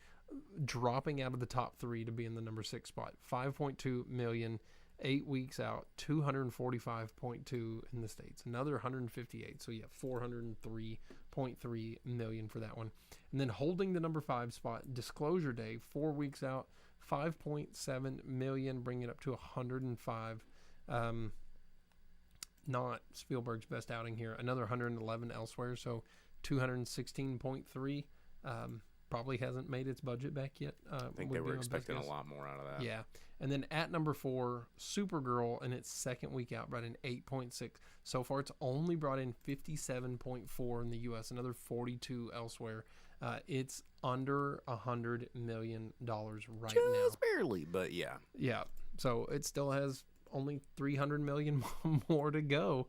[SPEAKER 7] dropping out of the top 3 to be in the number 6 spot. 5.2 million, 8 weeks out, 245.2 in the States, another 158. So yeah, 403.3 million for that one. And then holding the number 5 spot, Disclosure Day, 4 weeks out, 5.7 million, bringing it up to 105. Not Spielberg's best outing here. Another 111 elsewhere, so 216.3. Probably hasn't made its budget back yet.
[SPEAKER 6] I think they were expecting a lot more out of that.
[SPEAKER 7] Yeah. And then at number 4, Supergirl, in its second week out, brought in 8.6. So far, it's only brought in 57.4 in the U.S., another 42 elsewhere. It's under $100 million right now.
[SPEAKER 6] Just barely, but yeah.
[SPEAKER 7] Yeah. So it still has only 300 million more to go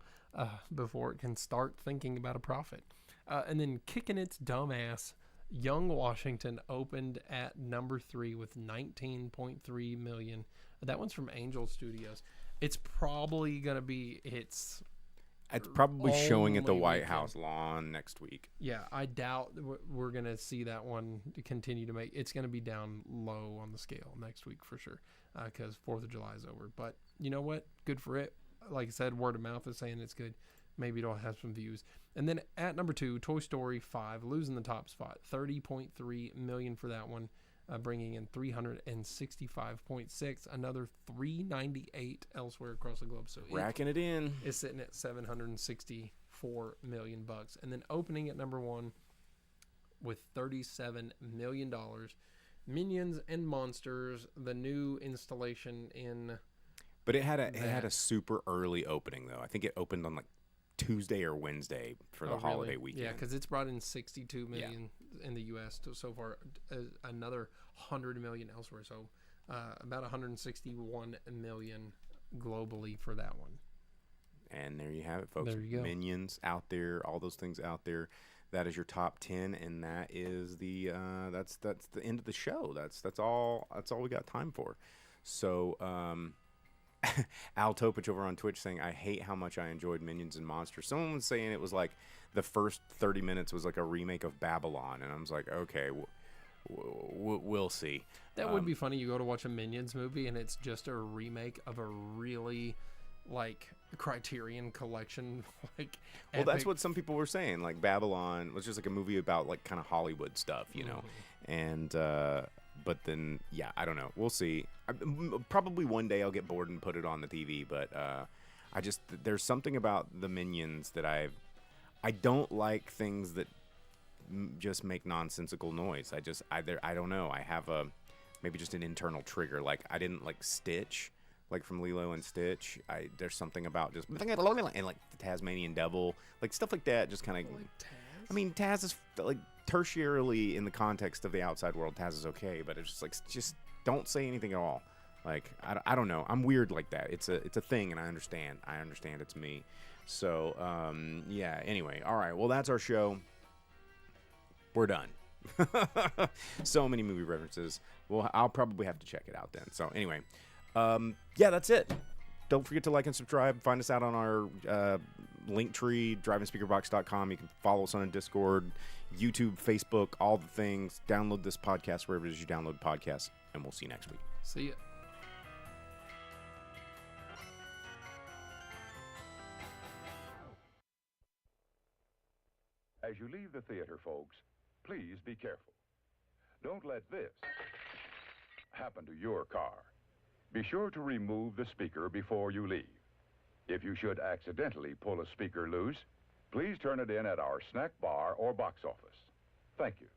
[SPEAKER 7] before it can start thinking about a profit. And then kicking its dumb ass, Young Washington opened at number 3 with 19.3 million. That one's from Angel Studios. It's probably going to be It's
[SPEAKER 6] probably showing at the
[SPEAKER 7] only
[SPEAKER 6] White
[SPEAKER 7] weekend.
[SPEAKER 6] House lawn next week.
[SPEAKER 7] Yeah, I doubt we're going to see that one continue to make. It's going to be down low on the scale next week for sure because 4th of July is over. But you know what? Good for it. Like I said, word of mouth is saying it's good. Maybe it'll have some views. And then at number 2, Toy Story 5, losing the top spot. 30.3 million for that one, bringing in 365.6. Another 398 elsewhere across the globe. So
[SPEAKER 6] Racking it in.
[SPEAKER 7] It's sitting at 764 million bucks. And then opening at number 1 with $37 million. Minions and Monsters, the new installation in.
[SPEAKER 6] But it had a super early opening though. I think it opened on like Tuesday or Wednesday for the holiday weekend.
[SPEAKER 7] Yeah, because it's brought in 62 million in the U.S. so far, another 100 million elsewhere. So about 161 million globally for that one.
[SPEAKER 6] And there you have it, folks.
[SPEAKER 7] There you go.
[SPEAKER 6] Minions out there, all those things out there. That is your top 10, and that is the that's the end of the show. That's all we got time for. So. Al Topich over on Twitch saying, I hate how much I enjoyed Minions and Monsters. Someone was saying it was like the first 30 minutes was like a remake of Babylon. And I was like, okay, we'll see.
[SPEAKER 7] That would be funny. You go to watch a Minions movie and it's just a remake of a really like Criterion Collection. Like,
[SPEAKER 6] well, that's what some people were saying. Like Babylon was just like a movie about like kind of Hollywood stuff, you know? And But then, yeah, I don't know. We'll see. Probably one day I'll get bored and put it on the TV. But there's something about the Minions that I don't like things that just make nonsensical noise. I don't know. I have maybe just an internal trigger. Like I didn't like Stitch, like from Lilo and Stitch. There's something about just and like the Tasmanian Devil, like stuff like that. Just kind of.
[SPEAKER 7] Like Taz?
[SPEAKER 6] I mean, Taz is like tertiarily in the context of the outside world. Taz is okay, but it's just like just don't say anything at all. Like I don't know. I'm weird like that. It's a thing, and I understand. It's me. So yeah. Anyway, all right. Well, that's our show. We're done. So many movie references. Well, I'll probably have to check it out then. So anyway, yeah, that's it. Don't forget to like and subscribe. Find us out on our link tree, driveandspeakerbox.com. You can follow us on Discord, YouTube, Facebook, all the things. Download this podcast wherever it is you download podcasts, and we'll see you next week.
[SPEAKER 7] See ya.
[SPEAKER 2] As you leave the theater, folks, please be careful. Don't let this happen to your car. Be sure to remove the speaker before you leave. If you should accidentally pull a speaker loose, please turn it in at our snack bar or box office. Thank you.